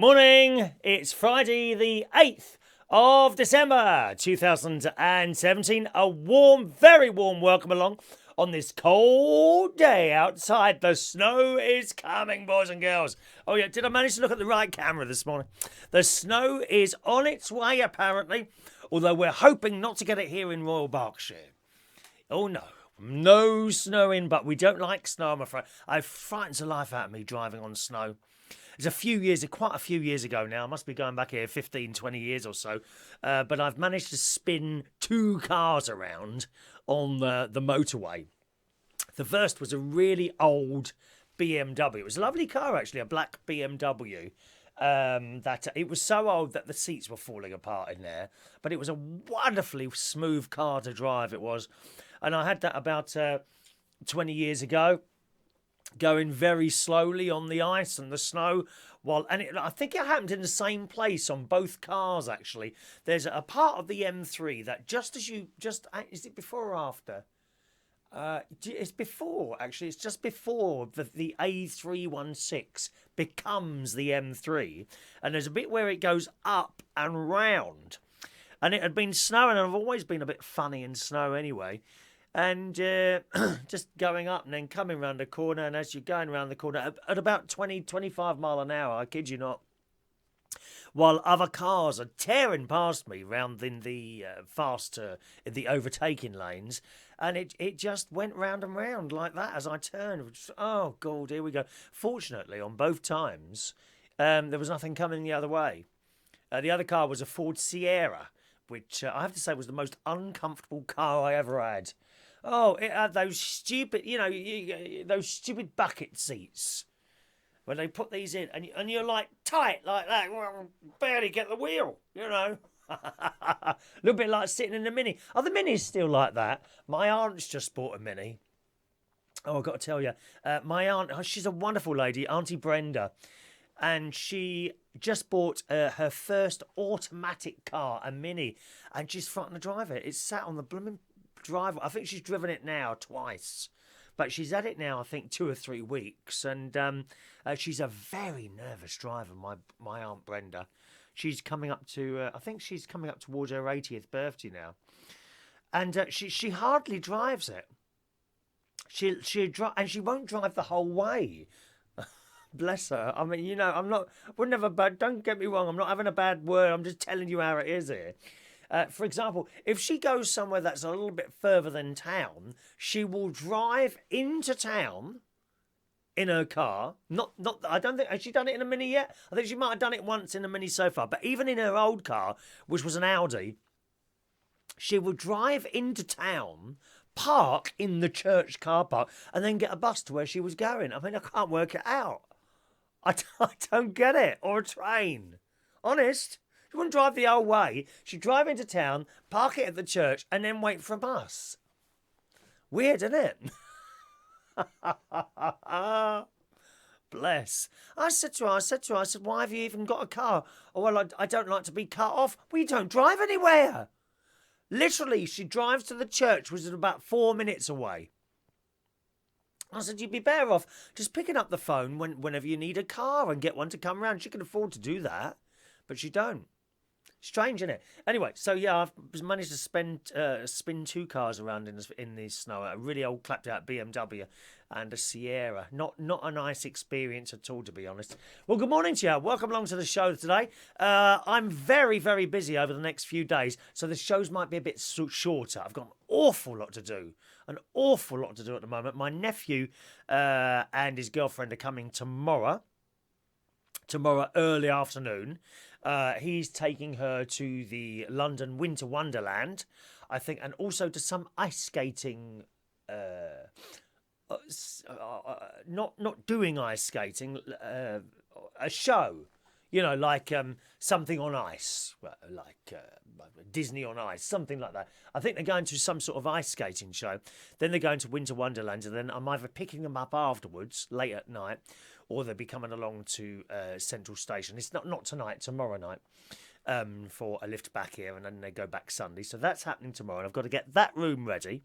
Morning, it's Friday the 8th of December 2017. A warm, very warm welcome along on this cold day outside. The snow is coming, boys and girls. Oh yeah, did I manage to look at the right camera this morning? The snow is on its way apparently, although we're hoping not to get it here in Royal Berkshire. Oh no. No snowing, but we don't like snow, I'm afraid. It frightens the life out of me driving on snow. It's quite a few years ago now. I must be going back here 15, 20 years or so. But I've managed to spin two cars around on the motorway. The first was a really old BMW. It was a lovely car, actually, a black BMW. That it was so old that the seats were falling apart in there. But it was a wonderfully smooth car to drive, it was. And I had that about 20 years ago, going very slowly on the ice and the snow. I think it happened in the same place on both cars, actually. There's a part of the M3 that is it before or after? It's before, actually. It's just before the A316 becomes the M3. And there's a bit where it goes up and round. And it had been snowing, and I've always been a bit funny in snow anyway. And just going up and then coming round the corner. And as you're going around the corner at about 20, 25 mile an hour, I kid you not, while other cars are tearing past me round in the in the overtaking lanes. And it just went round and round like that as I turned. Oh, God, here we go. Fortunately, on both times, there was nothing coming the other way. The other car was a Ford Sierra, which I have to say was the most uncomfortable car I ever had. Oh, it had those stupid, those stupid bucket seats when they put these in, and you're like tight like that, well, barely get the wheel, A little bit like sitting in a Mini. Are the Minis still like that? My aunt's just bought a Mini. Oh, I've got to tell you, my aunt, she's a wonderful lady, Auntie Brenda, and she just bought her first automatic car, a Mini, and she's frightened to drive it. It's sat on the blooming driver. I think she's driven it now twice, but she's had it now I think 2 or 3 weeks, and she's a very nervous driver. My Aunt Brenda, she's coming up to I think she's coming up towards her 80th birthday now, and she hardly drives it. And she won't drive the whole way. Bless her. I mean, don't get me wrong, I'm not having a bad word, I'm just telling you how it is here. For example, if she goes somewhere that's a little bit further than town, she will drive into town in her car. I don't think, has she done it in a Mini yet? I think she might have done it once in a Mini so far. But even in her old car, which was an Audi, she will drive into town, park in the church car park, and then get a bus to where she was going. I mean, I can't work it out. I don't get it. Or a train. Honest. She wouldn't drive the whole way. She'd drive into town, park it at the church, and then wait for a bus. Weird, isn't it? Bless. I said to her, why have you even got a car? Oh, well, I don't like to be cut off. Well, you don't drive anywhere. Literally, she drives to the church, which is about 4 minutes away. I said, you'd be better off just picking up the phone whenever you need a car and get one to come round. She can afford to do that, but she don't. Strange, isn't it? Anyway, so yeah, I've managed to spin 2 cars around in the snow. A really old clapped out BMW and a Sierra. Not a nice experience at all, to be honest. Well, good morning to you. Welcome along to the show today. I'm very, very busy over the next few days, so the shows might be a bit shorter. I've got an awful lot to do. At the moment. My nephew and his girlfriend are coming tomorrow early afternoon. He's taking her to the London Winter Wonderland, I think, and also to some ice skating. Not doing ice skating, a show, like something on ice, like Disney on Ice, something like that. I think they're going to some sort of ice skating show. Then they're going to Winter Wonderland, and then I'm either picking them up afterwards, late at night, or they'll be coming along to Central Station. It's not tonight, tomorrow night, for a lift back here, and then they go back Sunday. So that's happening tomorrow, and I've got to get that room ready.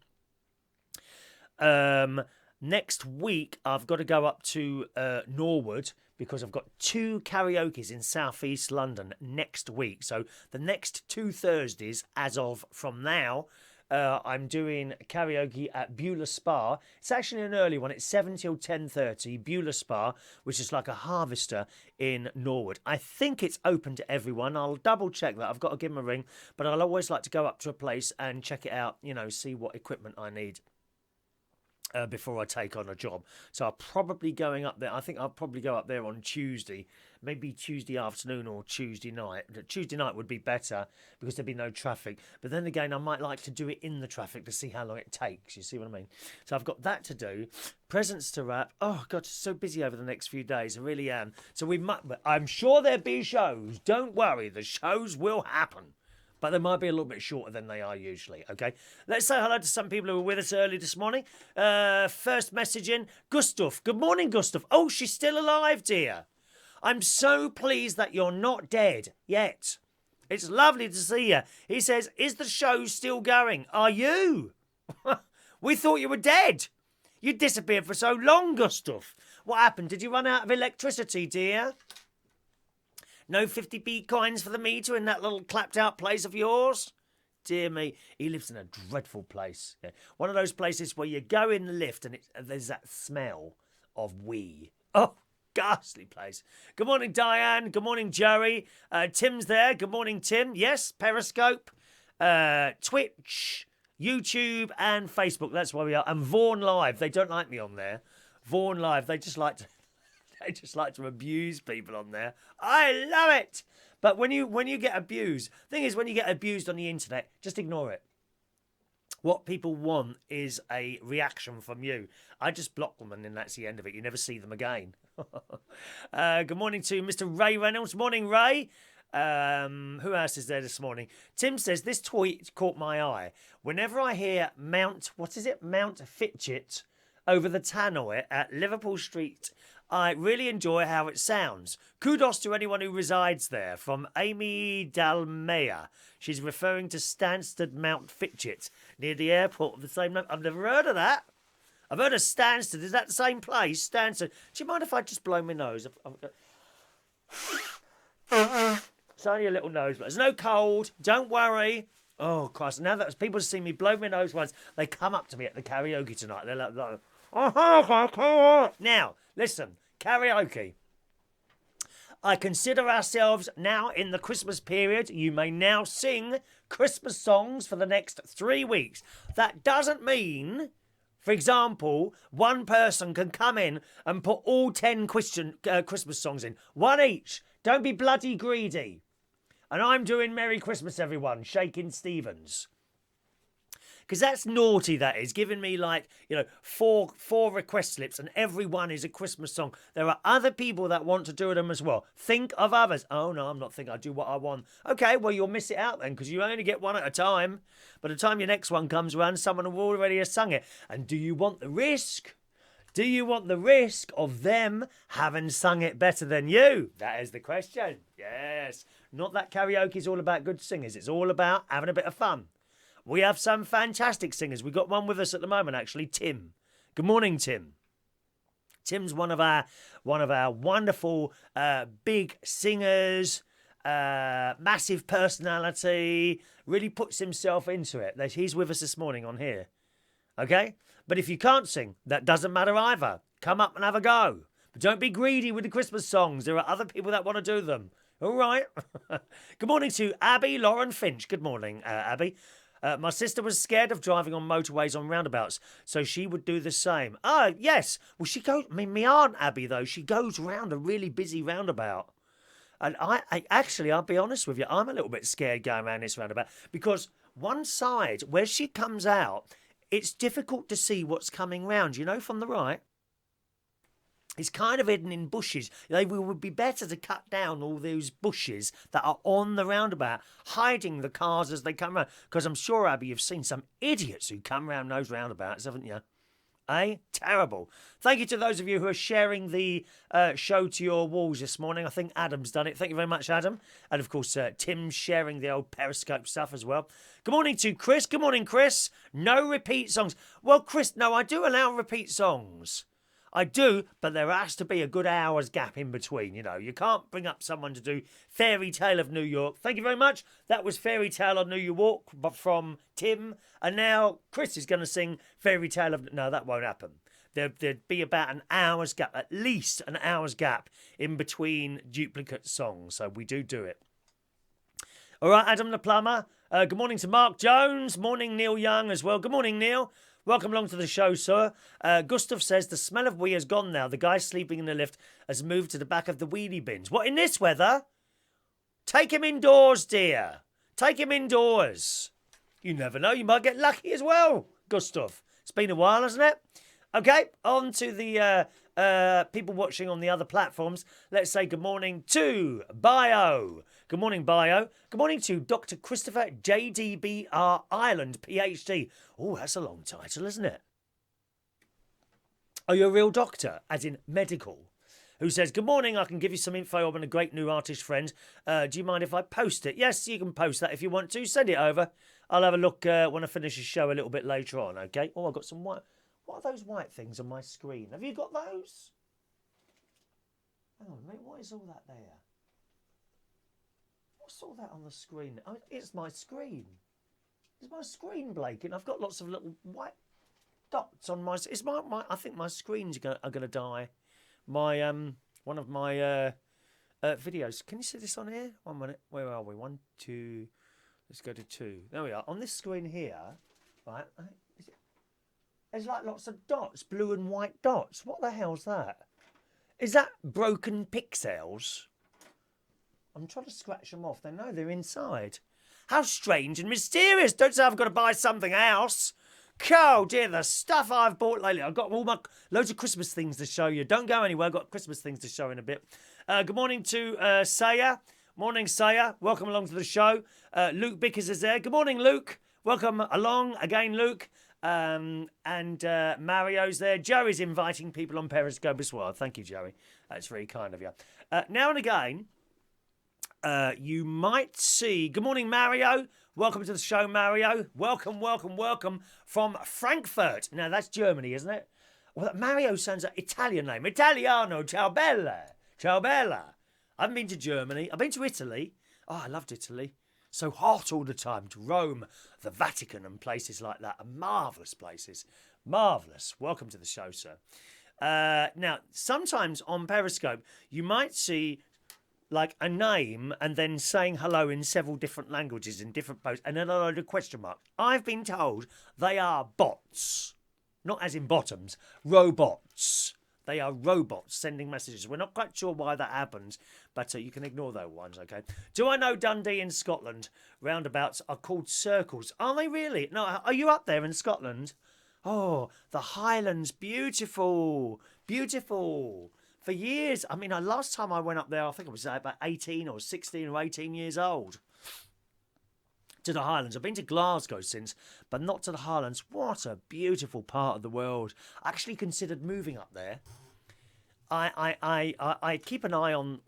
Next week, I've got to go up to Norwood because I've got 2 karaokes in South East London next week. So the next 2 Thursdays, as of from now, I'm doing karaoke at Beulah Spa. It's actually an early one. It's 7 till 10:30, Beulah Spa, which is like a Harvester in Norwood. I think it's open to everyone. I'll double check that. I've got to give them a ring. But I'll always like to go up to a place and check it out, you know, see what equipment I need. Before I take on a job. So I'm probably going up there. I think I'll probably go up there on Tuesday, maybe Tuesday afternoon or Tuesday night. Tuesday night would be better because there'd be no traffic. But then again, I might like to do it in the traffic to see how long it takes. You see what I mean? So I've got that to do. Presents to wrap. Oh, God, it's so busy over the next few days. I really am. So I'm sure there'll be shows. Don't worry. The shows will happen. But they might be a little bit shorter than they are usually, okay? Let's say hello to some people who were with us early this morning. First message in, Gustav. Good morning, Gustav. Oh, she's still alive, dear. I'm so pleased that you're not dead yet. It's lovely to see you. He says, is the show still going? Are you? We thought you were dead. You disappeared for so long, Gustav. What happened? Did you run out of electricity, dear? No 50p coins for the meter in that little clapped out place of yours? Dear me, he lives in a dreadful place. Yeah. One of those places where you go in the lift and there's that smell of wee. Oh, ghastly place. Good morning, Diane. Good morning, Joey. Tim's there. Good morning, Tim. Yes, Periscope, Twitch, YouTube and Facebook. That's where we are. And Vaughan Live. They don't like me on there. Vaughan Live. They just like to abuse people on there. I love it. But when you get abused, thing is, when you get abused on the internet, just ignore it. What people want is a reaction from you. I just block them and then that's the end of it. You never see them again. Good morning to Mr. Ray Reynolds. Morning, Ray. Who else is there this morning? Tim says, this tweet caught my eye. Whenever I hear Mount Fitchett over the tannoy at Liverpool Street, I really enjoy how it sounds. Kudos to anyone who resides there. From Amy Dalmea. She's referring to Stansted Mount Fitchett, near the airport of the same name. I've never heard of that. I've heard of Stansted. Is that the same place? Stansted. Do you mind if I just blow my nose? It's only a little nose, but there's no cold. Don't worry. Oh, Christ. Now that people see me blow my nose once, they come up to me at the karaoke tonight. They're like now, listen, karaoke. I consider ourselves now in the Christmas period. You may now sing Christmas songs for the next 3 weeks. That doesn't mean, for example, one person can come in and put all 10 Christmas songs in. One each. Don't be bloody greedy. And I'm doing Merry Christmas, everyone, Shaking Stevens. Because that's naughty, that is, giving me like, you know, four request slips and every one is a Christmas song. There are other people that want to do them as well. Think of others. Oh, no, I'm not thinking. I do what I want. Okay, well, you'll miss it out then because you only get one at a time. By the time your next one comes around, someone will already have sung it. And do you want the risk? Do you want the risk of them having sung it better than you? That is the question. Yes. Not that karaoke is all about good singers. It's all about having a bit of fun. We have some fantastic singers. We've got one with us at the moment, actually, Tim. Good morning, Tim. Tim's one of our wonderful big singers, massive personality, really puts himself into it. He's with us this morning on here. Okay? But if you can't sing, that doesn't matter either. Come up and have a go. But don't be greedy with the Christmas songs. There are other people that want to do them. All right. Good morning to Abby Lauren Finch. Good morning, Abby. My sister was scared of driving on motorways on roundabouts, so she would do the same. Ah, yes. Well, she goes. I mean, my aunt Abby, though, she goes round a really busy roundabout. And I actually, I'll be honest with you, I'm a little bit scared going around this roundabout because one side, where she comes out, it's difficult to see what's coming round, you know, from the right. It's kind of hidden in bushes. It would be better to cut down all those bushes that are on the roundabout, hiding the cars as they come round. Because I'm sure, Abby, you've seen some idiots who come round those roundabouts, haven't you? Eh? Terrible. Thank you to those of you who are sharing the show to your walls this morning. I think Adam's done it. Thank you very much, Adam. And, of course, Tim's sharing the old Periscope stuff as well. Good morning to Chris. Good morning, Chris. No repeat songs. Well, Chris, no, I do allow repeat songs. I do, but there has to be a good hour's gap in between, you know. You can't bring up someone to do Fairy Tale of New York. Thank you very much. That was Fairy Tale of New York but from Tim. And now Chris is going to sing Fairy Tale of... No, that won't happen. There'd be about an hour's gap, at least an hour's gap in between duplicate songs. So we do it. All right, Adam the Plumber. Good morning to Mark Jones. Morning, Neil Young as well. Good morning, Neil. Welcome along to the show, sir. Gustav says the smell of wee has gone now. The guy sleeping in the lift has moved to the back of the wheelie bins. What, in this weather? Take him indoors, dear. Take him indoors. You never know. You might get lucky as well, Gustav. It's been a while, hasn't it? Okay, on to the people watching on the other platforms. Let's say good morning to Bio. Good morning, Bio. Good morning to Dr. Christopher JDBR Ireland, PhD. Oh, that's a long title, isn't it? Are you a real doctor, as in medical? Who says, good morning, I can give you some info on a great new artist friend. Do you mind if I post it? Yes, you can post that if you want to. Send it over. I'll have a look when I finish the show a little bit later on, okay? Oh, I've got some white... What are those white things on my screen? Have you got those? Hang on, mate, what is all that there? What's all that on the screen? Oh, it's my screen. It's my screen, Blake, and I've got lots of little white dots on my... It's my I think my screens are gonna die. My one of my videos. Can you see this on here? 1 minute. Where are we? 1, 2. Let's go to 2. There we are. On this screen here, right? There's like lots of dots, blue and white dots. What the hell's that? Is that broken pixels? I'm trying to scratch them off. They know they're inside. How strange and mysterious. Don't say I've got to buy something else. Oh dear, the stuff I've bought lately. I've got all my loads of Christmas things to show you. Don't go anywhere. I've got Christmas things to show in a bit. Good morning to Saya. Morning, Saya. Welcome along to the show. Luke Bickers is there. Good morning, Luke. Welcome along again, Luke. And Mario's there. Joey's inviting people on Periscope as well. Thank you, Joey. That's very kind of you. Now and again, you might see... Good morning, Mario. Welcome to the show, Mario. Welcome, welcome, welcome from Frankfurt. Now, that's Germany, isn't it? Well, Mario sounds like an Italian name. Italiano, ciao bella. Ciao bella. I haven't been to Germany. I've been to Italy. Oh, I loved Italy. So hot all the time. To Rome, the Vatican and places like that. Marvellous places. Marvellous. Welcome to the show, sir. Now, sometimes on Periscope, you might see like a name and then saying hello in several different languages in different posts and then a load of question marks. I've been told they are bots. Not as in bottoms. Robots. They are robots sending messages. We're not quite sure why that happens, but you can ignore those ones, okay? Do I know Dundee in Scotland? Roundabouts are called circles. Are they really? No, are you up there in Scotland? Oh, the Highlands. Beautiful. Beautiful. For years, I mean, last time I went up there, I think I was about 18 or 16 or 18 years old. To the Highlands. I've been to Glasgow since, but not to the Highlands. What a beautiful part of the world. I actually considered moving up there. I keep an eye on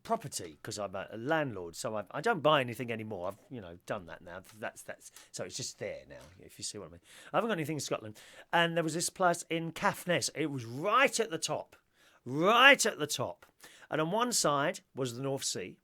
property because I'm a landlord, so I don't buy anything anymore. I've done that now. That's so it's just there now. If you see what I mean. I haven't got anything in Scotland, and there was this place in Caithness. It was right at the top, and on one side was the North Sea.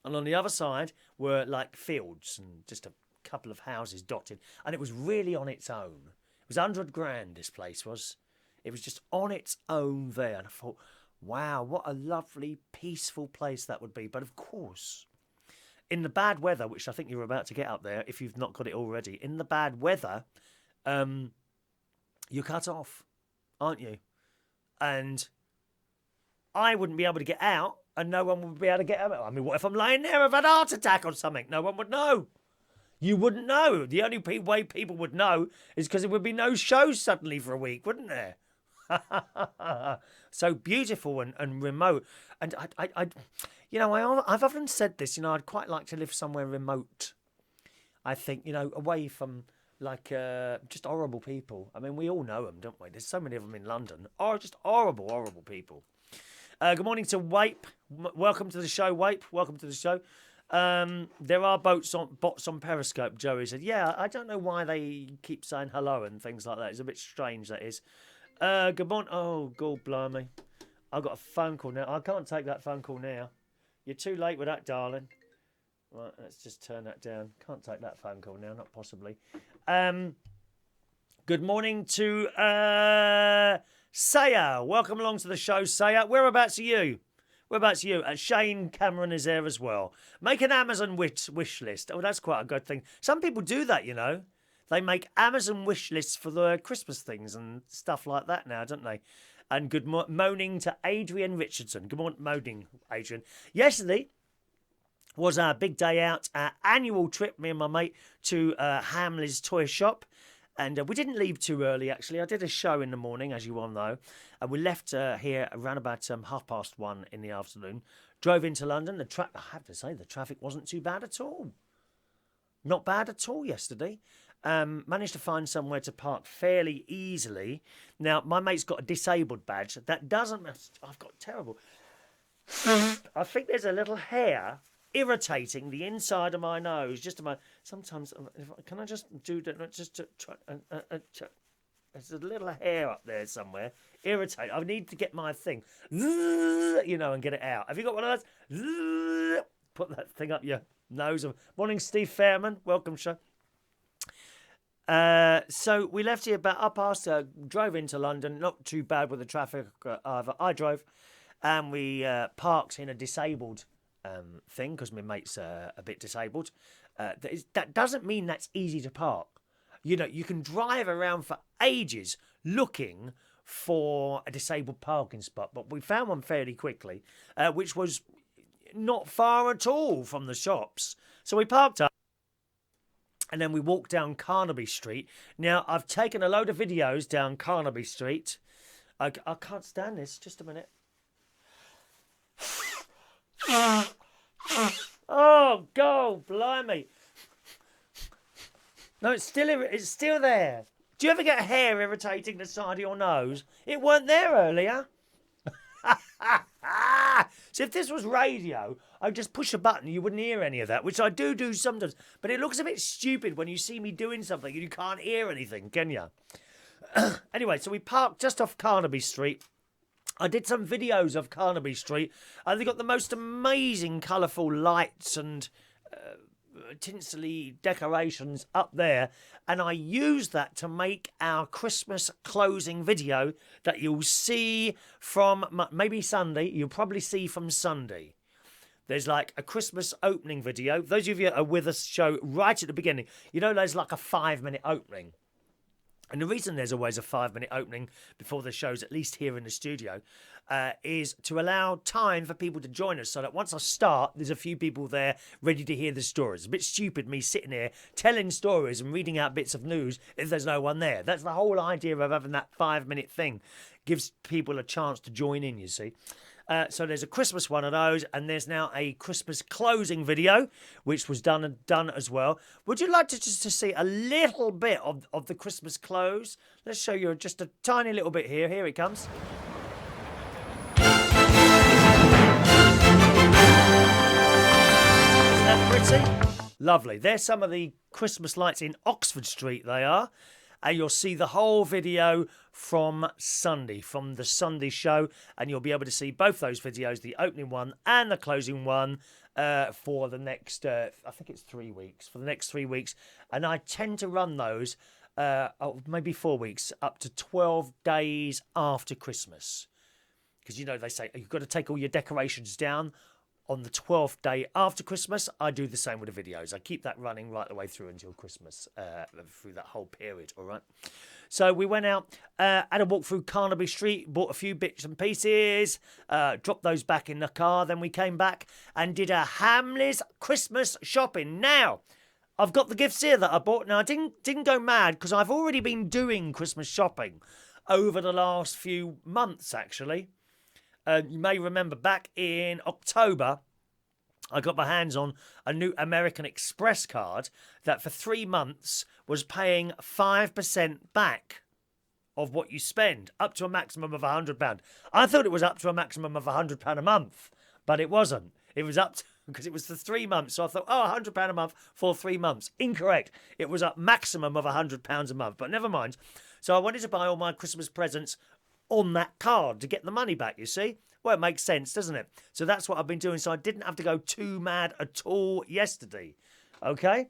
And on the other side were like fields and just a couple of houses dotted. And it was really on its own. It was 100 grand, this place was. It was just on its own there. And I thought, wow, what a lovely, peaceful place that would be. But of course, in the bad weather, which I think you're about to get up there, if you've not got it already, in the bad weather, you're cut off, aren't you? And I wouldn't be able to get out. And no one would be able to get out. I mean, what if I'm lying there, I've had a heart attack or something? No one would know. You wouldn't know. The only way people would know is because there would be no shows suddenly for a week, wouldn't there? So beautiful and remote. And I've often said this, I'd quite like to live somewhere remote. I think, away from just horrible people. I mean, we all know them, don't we? There's so many of them in London. Oh, just horrible, horrible people. Good morning to Wape. Welcome to the show, Wape. Welcome to the show. There are bots on Periscope, Joey said. Yeah, I don't know why they keep saying hello and things like that. It's a bit strange, that is. Good morning. Oh, God blimey. I've got a phone call now. I can't take that phone call now. You're too late with that, darling. Right, let's just turn that down. Can't take that phone call now, not possibly. Good morning to Saya. Welcome along to the show, Saya. Whereabouts are you? Whereabouts are you? Shane Cameron is there as well. Make an Amazon wish list. Oh, that's quite a good thing. Some people do that, you know. They make Amazon wish lists for the Christmas things and stuff like that now, don't they? And good morning to Adrian Richardson. Good morning, moaning, Adrian. Yesterday was our big day out, our annual trip, me and my mate, to Hamleys toy shop. And we didn't leave too early, actually. I did a show in the morning, as you all know. And we left here around about 1:30 in the afternoon. Drove into London. I have to say, the traffic wasn't too bad at all. Not bad at all yesterday. Managed to find somewhere to park fairly easily. Now, my mate's got a disabled badge. That doesn't... I've got terrible... I think there's a little hair irritating the inside of my nose. Just a moment. Sometimes, can I just do that? Just to try. There's a little hair up there somewhere. Irritating. I need to get my thing, you know, and get it out. Have you got one of those? Put that thing up your nose. Morning, Steve Fairman. Welcome, show. So we left here about 1:30. Drove into London. Not too bad with the traffic either. I drove, and we parked in a disabled thing because my mate's a bit disabled. That doesn't mean that's easy to park. You know, you can drive around for ages looking for a disabled parking spot, but we found one fairly quickly, which was not far at all from the shops. So we parked up and then we walked down Carnaby Street. Now, I've taken a load of videos down Carnaby Street. I can't stand this. Just a minute. Oh, God, blimey. No, it's still there. Do you ever get hair irritating the side of your nose? It weren't there earlier. So if this was radio, I'd just push a button, you wouldn't hear any of that, which I do sometimes. But it looks a bit stupid when you see me doing something and you can't hear anything, can you? Anyway, so we parked just off Carnaby Street. I did some videos of Carnaby Street. They got the most amazing colourful lights and tinsely decorations up there. And I used that to make our Christmas closing video that you'll see from maybe Sunday. You'll probably see from Sunday. There's like a Christmas opening video. Those of you that are with us show right at the beginning, you know there's like a 5-minute opening. And the reason there's always a 5-minute opening before the shows, at least here in the studio, is to allow time for people to join us so that once I start, there's a few people there ready to hear the stories. It's a bit stupid me sitting here telling stories and reading out bits of news if there's no one there. That's the whole idea of having that 5-minute thing. Gives people a chance to join in, you see. So there's a Christmas one of those, and there's now a Christmas closing video, which was done as well. Would you like to just to see a little bit of the Christmas close? Let's show you just a tiny little bit here. Here it comes. Isn't that pretty? Lovely. There's some of the Christmas lights in Oxford Street, they are. And you'll see the whole video from Sunday, from the Sunday show. And you'll be able to see both those videos, the opening one and the closing one, for the next, I think it's 3 weeks, for the next 3 weeks. And I tend to run those, maybe 4 weeks, up to 12 days after Christmas. Because, you know, they say you've got to take all your decorations down on the 12th day after Christmas. I do the same with the videos. I keep that running right the way through until Christmas, through that whole period, all right? So we went out, had a walk through Carnaby Street, bought a few bits and pieces, dropped those back in the car. Then we came back and did a Hamleys Christmas shopping. Now, I've got the gifts here that I bought. Now, I didn't go mad because I've already been doing Christmas shopping over the last few months, actually. You may remember back in October, I got my hands on a new American Express card that for 3 months was paying 5% back of what you spend, up to a maximum of £100. I thought it was up to a maximum of £100 a month, but it wasn't. It was up to, because it was for 3 months. So I thought, oh, £100 a month for 3 months. Incorrect. It was a maximum of £100 a month, but never mind. So I wanted to buy all my Christmas presents on that card to get the money back, you see? Well, it makes sense, doesn't it? So that's what I've been doing. So I didn't have to go too mad at all yesterday. Okay?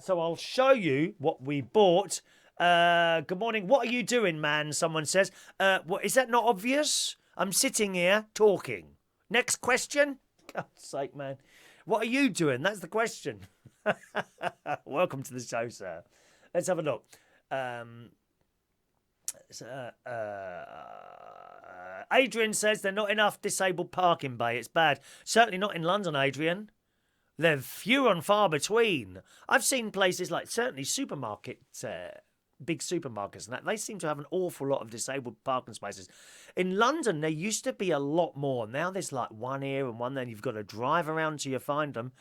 So I'll show you what we bought. Good morning. What are you doing, man? Someone says. What, is that not obvious? I'm sitting here talking. Next question? God's sake, man. What are you doing? That's the question. Welcome to the show, sir. Let's have a look. Adrian says they're not enough disabled parking bay. It's bad. Certainly not in London, Adrian. They're few and far between. I've seen places like certainly supermarkets, big supermarkets and that. They seem to have an awful lot of disabled parking spaces. In London, there used to be a lot more. Now there's like one here and one there. You've got to drive around till you find them.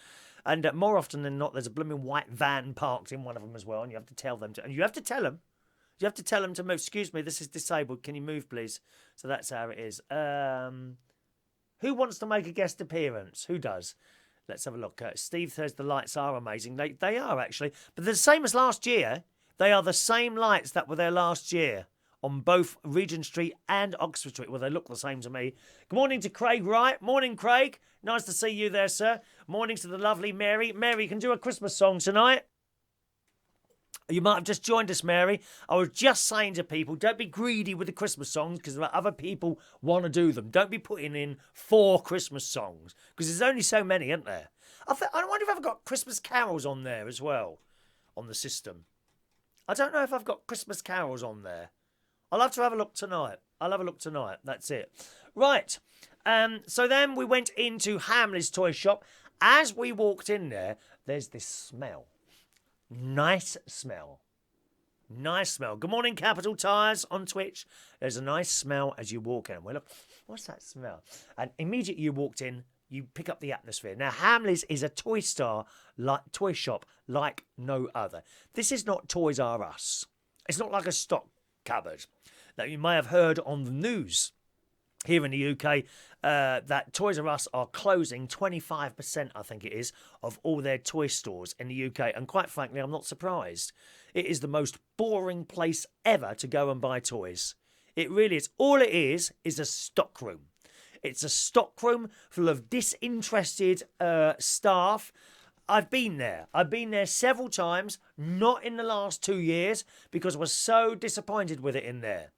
And more often than not, there's a blooming white van parked in one of them as well. And you have to tell them to. And you have to tell them. You have to tell them to move. Excuse me, this is disabled. Can you move, please? So that's how it is. Who wants to make a guest appearance? Who does? Let's have a look. Steve says the lights are amazing. They are, actually. But they're the same as last year. They are the same lights that were there last year on both Regent Street and Oxford Street. Well, they look the same to me. Good morning to Craig Wright. Morning, Craig. Nice to see you there, sir. Morning to the lovely Mary. Mary, you can do a Christmas song tonight. You might have just joined us, Mary. I was just saying to people, don't be greedy with the Christmas songs because other people want to do them. Don't be putting in 4 Christmas songs because there's only so many, aren't there? I wonder if I've got Christmas carols on there as well, on the system. I don't know if I've got Christmas carols on there. I'll have to have a look tonight. That's it. Right. So then we went into Hamleys toy shop. As we walked in there, there's this smell. Nice smell. Good morning, Capital Tires on Twitch. There's a nice smell as you walk in. Well, look, what's that smell? And immediately you walked in, you pick up the atmosphere. Now, Hamleys is a toy shop like no other. This is not Toys R Us. It's not like a stock cupboard that you may have heard on the news here in the UK, that Toys R Us are closing 25%, I think it is, of all their toy stores in the UK. And quite frankly, I'm not surprised. It is the most boring place ever to go and buy toys. It really is. All it is a stock room. It's a stock room full of disinterested staff. I've been there several times, not in the last 2 years, because I was so disappointed with it in there.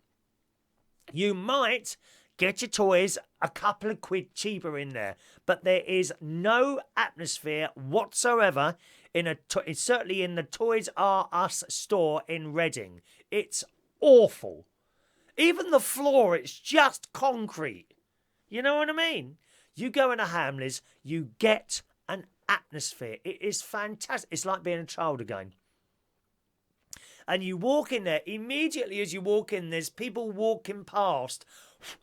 You might get your toys a couple of quid cheaper in there, but there is no atmosphere whatsoever certainly in the Toys R Us store in Reading. It's awful. Even the floor, it's just concrete. You know what I mean? You go into Hamleys, you get an atmosphere. It is fantastic. It's like being a child again. And you walk in there, immediately as you walk in, there's people walking past,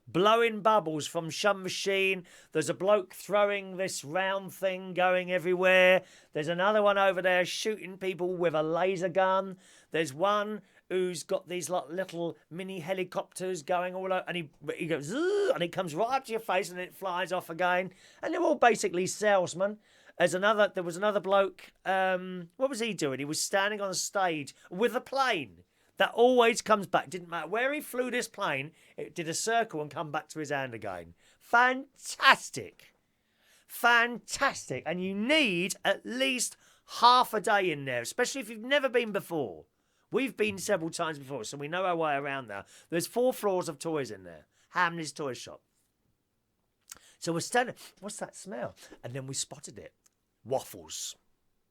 blowing bubbles from some machine. There's a bloke throwing this round thing going everywhere. There's another one over there shooting people with a laser gun. There's one who's got these like little mini helicopters going all over, and he goes, Zzz, and it comes right up to your face and it flies off again. And they're all basically salesmen. There was another bloke, what was he doing? He was standing on a stage with a plane that always comes back. Didn't matter where he flew this plane, it did a circle and come back to his hand again. Fantastic. And you need at least half a day in there, especially if you've never been before. We've been several times before, so we know our way around now. There's 4 floors of toys in there. Hamleys Toy Shop. So we're standing, what's that smell? And then we spotted it. Waffles.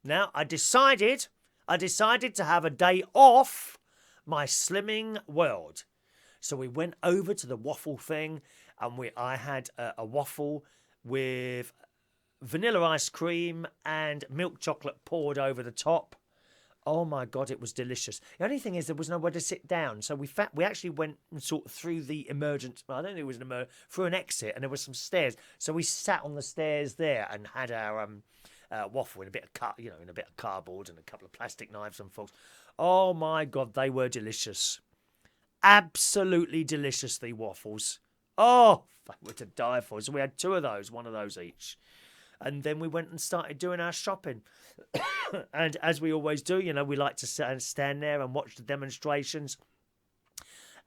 Now, I decided to have a day off my slimming world. So we went over to the waffle thing, and I had a waffle with vanilla ice cream and milk chocolate poured over the top. Oh my God, it was delicious. The only thing is there was nowhere to sit down. So we actually went sort of through the through an exit, and there was some stairs. So we sat on the stairs there and had our waffle in a bit of cardboard and a couple of plastic knives and forks. Oh my God, they were delicious. Absolutely delicious, the waffles. Oh, they were to die for. So we had 2 of those, 1 of those each. And then we went and started doing our shopping. And as we always do, we like to stand there and watch the demonstrations.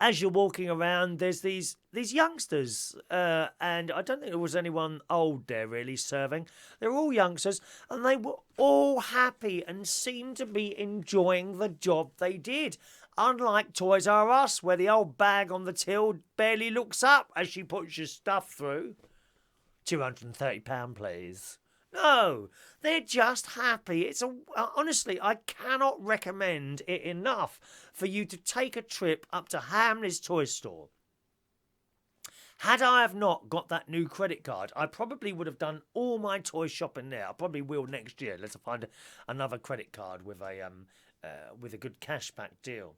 as you're walking around, there's these youngsters, and I don't think there was anyone old there really serving. They're all youngsters, and they were all happy and seemed to be enjoying the job they did. Unlike Toys R Us, where the old bag on the till barely looks up as she puts your stuff through. £230, please. No, they're just happy. Honestly, I cannot recommend it enough for you to take a trip up to Hamleys toy store. Had I have not got that new credit card, I probably would have done all my toy shopping there. I probably will next year. Let's find another credit card with a good cashback deal.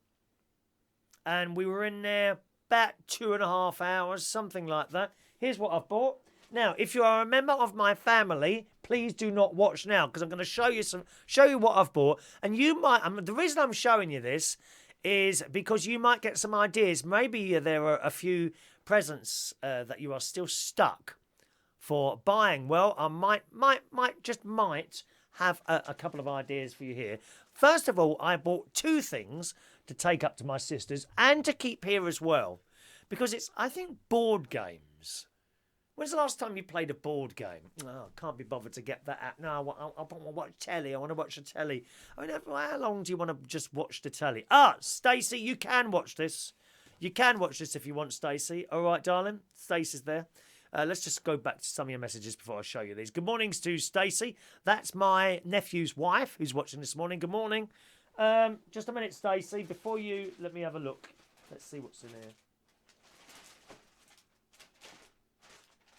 And we were in there about 2.5 hours, something like that. Here's what I've bought. Now, if you are a member of my family, please do not watch now, because I'm going to show you what I've bought. And you might, the reason I'm showing you this is because you might get some ideas. Maybe there are a few presents that you are still stuck for buying. Well, I might have a couple of ideas for you here. First of all, I bought 2 things to take up to my sisters and to keep here as well, because I think board games. When's the last time you played a board game? Oh, I can't be bothered to get that out. No, I want to watch telly. I want to watch the telly. I mean, how long do you want to just watch the telly? Stacey, you can watch this. You can watch this if you want, Stacey. All right, darling. Stacey's there. Let's just go back to some of your messages before I show you these. Good mornings to Stacey. That's my nephew's wife who's watching this morning. Good morning. Just a minute, Stacey. Before you, let me have a look. Let's see what's in here.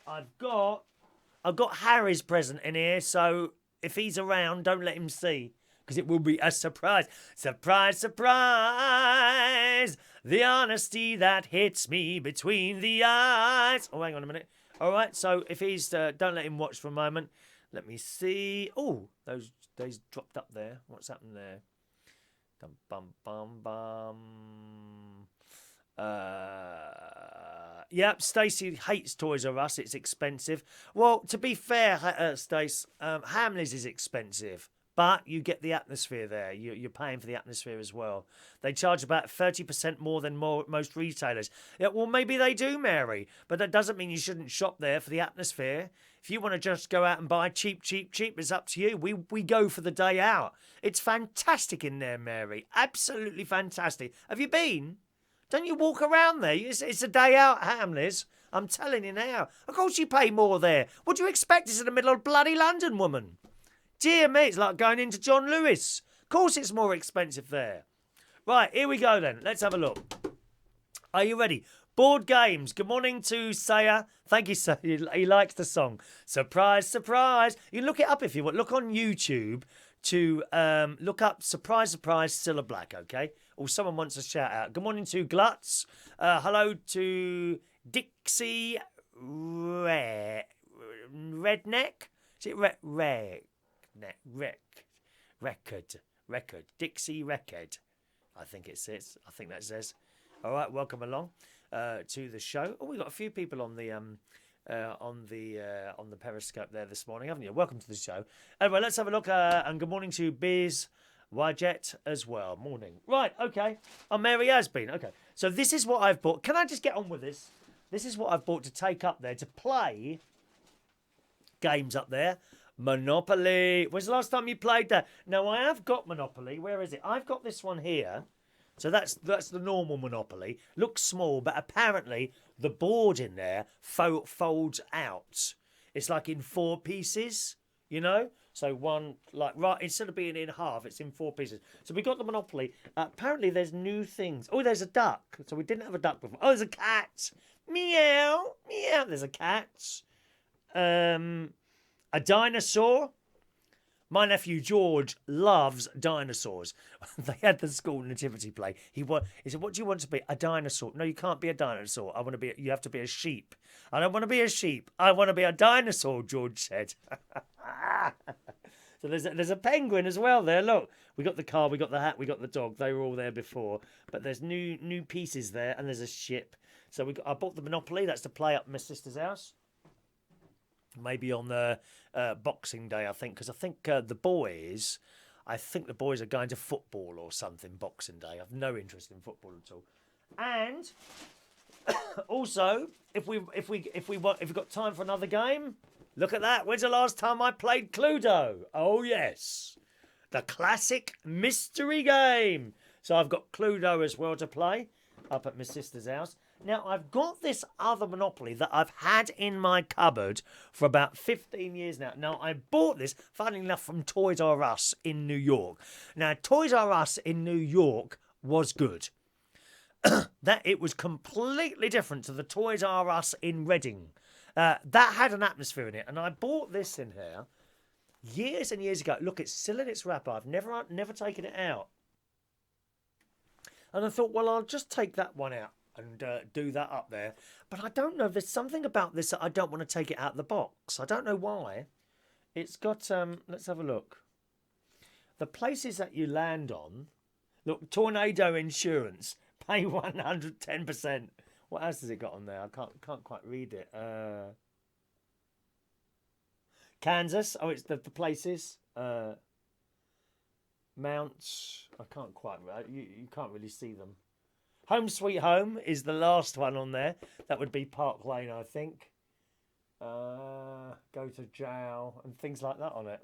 I've got Harry's present in here, so if he's around, don't let him see, because it will be a surprise. Surprise, surprise, the honesty that hits me between the eyes. Oh, hang on a minute. All right, so if he's, don't let him watch for a moment. Let me see. Oh, those dropped up there. What's happened there? Dum, bum, bum, bum. Yep, Stacey hates Toys R Us. It's expensive. Well, to be fair, Stace, Hamleys is expensive, but you get the atmosphere there. You're paying for the atmosphere as well. They charge about 30% more than most retailers. Yeah, well, maybe they do, Mary, but that doesn't mean you shouldn't shop there for the atmosphere. If you want to just go out and buy cheap, it's up to you. We go for the day out. It's fantastic in there, Mary. Absolutely fantastic. Have you been? Don't you walk around there? It's a day out, Hamleys. I'm telling you now. Of course you pay more there. What do you expect? It's in the middle of bloody London, woman. Dear me, it's like going into John Lewis. Of course it's more expensive there. Right, here we go then. Let's have a look. Are you ready? Board games. Good morning to Saya. Thank you, Saya. He likes the song. Surprise, surprise. You can look it up if you want. Look on YouTube to look up Surprise, Surprise, Cilla Black, okay? Or someone wants a shout out. Good morning to Glutz. Hello to Dixie Redneck. Is it Record. Dixie Record. I think it says. I think that says. All right, welcome along to the show. Oh, we've got a few people on the Periscope there this morning, haven't you? Welcome to the show. Anyway, let's have a look. And good morning to Biz Wajet as well. Morning. Right, okay. Oh, Mary has been. Okay. So this is what I've bought. Can I just get on with this? This is what I've bought to take up there, to play games up there. Monopoly. When's the last time you played that? Now, I have got Monopoly. Where is it? I've got this one here. So that's the normal Monopoly. Looks small, but apparently the board in there folds out. It's like in 4 pieces, you know? So one, like, right, instead of being in half, it's in 4 pieces. So we got the Monopoly. Apparently there's new things. Oh, there's a duck. So we didn't have a duck before. Oh, there's a cat. Meow. Meow. There's a cat. A dinosaur. My nephew George loves dinosaurs. They had the school nativity play. He said, "What do you want to be? A dinosaur?" "No, you can't be a dinosaur. You have to be a sheep." "I don't want to be a sheep. I want to be a dinosaur," George said. So there's a penguin as well there. Look, we got the car, we got the hat, we got the dog. They were all there before, but there's new pieces there, and there's a ship. So I bought the Monopoly. That's to play up at my sister's house. Maybe on the Boxing Day, I think, because I think the boys are going to football or something Boxing Day. I've no interest in football at all. And also, if we've got time for another game, look at that. When's the last time I played Cluedo? Oh yes, the classic mystery game. So I've got Cluedo as well to play up at my sister's house. Now I've got this other Monopoly that I've had in my cupboard for about 15 years now. Now I bought this, funnily enough, from Toys R Us in New York. Now Toys R Us in New York was good. That it was completely different to the Toys R Us in Reading. That had an atmosphere in it, and I bought this in here years and years ago. Look, it's still in its wrapper. I've never taken it out. And I thought, well, I'll just take that one out and do that up there. But I don't know. There's something about this that I don't want to take it out of the box. I don't know why. It's got, let's have a look. The places that you land on. Look, tornado insurance. Pay 110%. What else has it got on there? I can't quite read it. Kansas. Oh, it's the places. Mounts. I can't quite. You can't really see them. Home Sweet Home is the last one on there. That would be Park Lane, I think. Go to jail and things like that on it.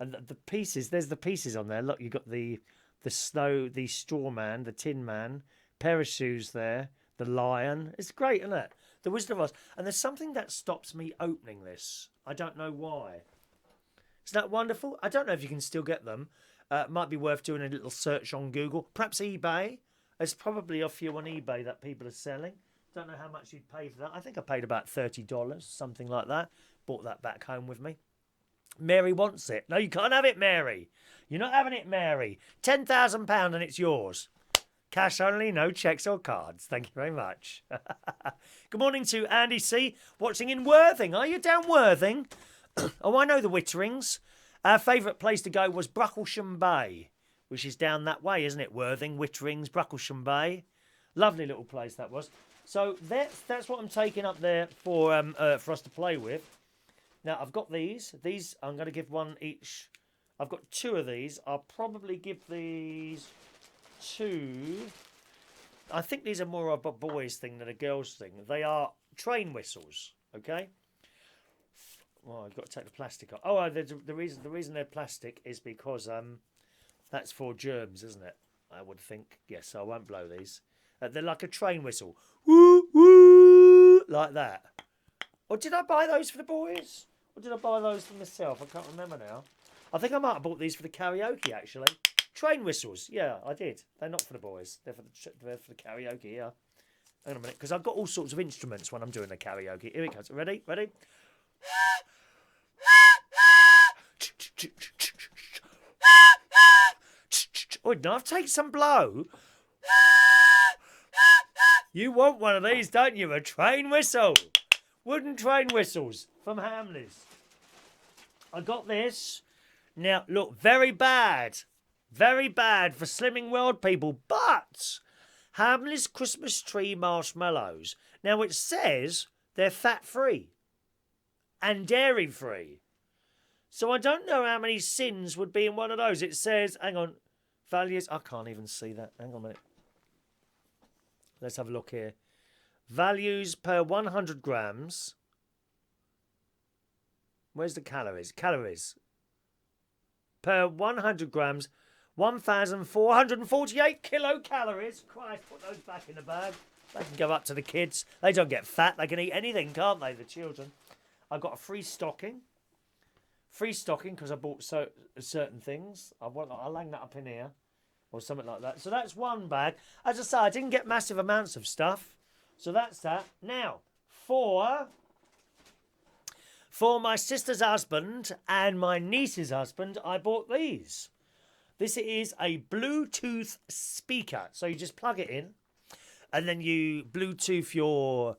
And the pieces. There's the pieces on there. Look, you got the straw man, the tin man, pair of shoes there, the lion. It's great, isn't it? The Wizard of Oz. And there's something that stops me opening this. I don't know why. Isn't that wonderful? I don't know if you can still get them. Might be worth doing a little search on Google. Perhaps eBay. There's probably a few on eBay that people are selling. Don't know how much you'd pay for that. I think I paid about $30, something like that. Bought that back home with me. Mary wants it. No, you can't have it, Mary. You're not having it, Mary. £10,000 and it's yours. Cash only, no cheques or cards. Thank you very much. Good morning to Andy C. watching in Worthing. Are you down Worthing? Oh, I know the Witterings. Our favourite place to go was Bracklesham Bay, which is down that way, isn't it? Worthing, Witterings, Bracklesham Bay. Lovely little place that was. So that's what I'm taking up there for us to play with. Now, I've got these. These, I'm going to give one each. I've got two of these. I'll probably give these two. I think these are more of a boys thing than a girls thing. They are train whistles, okay? Well, I've got to take the plastic off. Oh, the reason they're plastic is because that's for germs, isn't it? I would think. Yes, I won't blow these. They're like a train whistle. Woo, woo, like that. Or did I buy those for the boys? Or did I buy those for myself? I can't remember now. I think I might have bought these for the karaoke, actually. Train whistles. Yeah, I did. They're not for the boys. They're for the karaoke, yeah. Hang on a minute, because I've got all sorts of instruments when I'm doing the karaoke. Here it comes. Ready? Ready? Oh, didn't I have to take some blow? You want one of these, don't you? A train whistle. Wooden train whistles from Hamleys. I got this. Now, look, very bad. Very bad for Slimming World people. But Hamleys Christmas tree marshmallows. Now, it says they're fat-free and dairy-free. So I don't know how many sins would be in one of those. It says, hang on, values. I can't even see that. Hang on a minute. Let's have a look here. Values per 100 grams. Where's the calories? Calories. Per 100 grams, 1,448 kilocalories. Christ, put those back in the bag. They can go up to the kids. They don't get fat. They can eat anything, can't they, the children? I've got a free stocking. Free stocking because I bought certain things. I'll hang that up in here or something like that. So that's one bag. As I say, I didn't get massive amounts of stuff. So that's that. Now, for my sister's husband and my niece's husband, I bought these. This is a Bluetooth speaker. So you just plug it in and then you Bluetooth your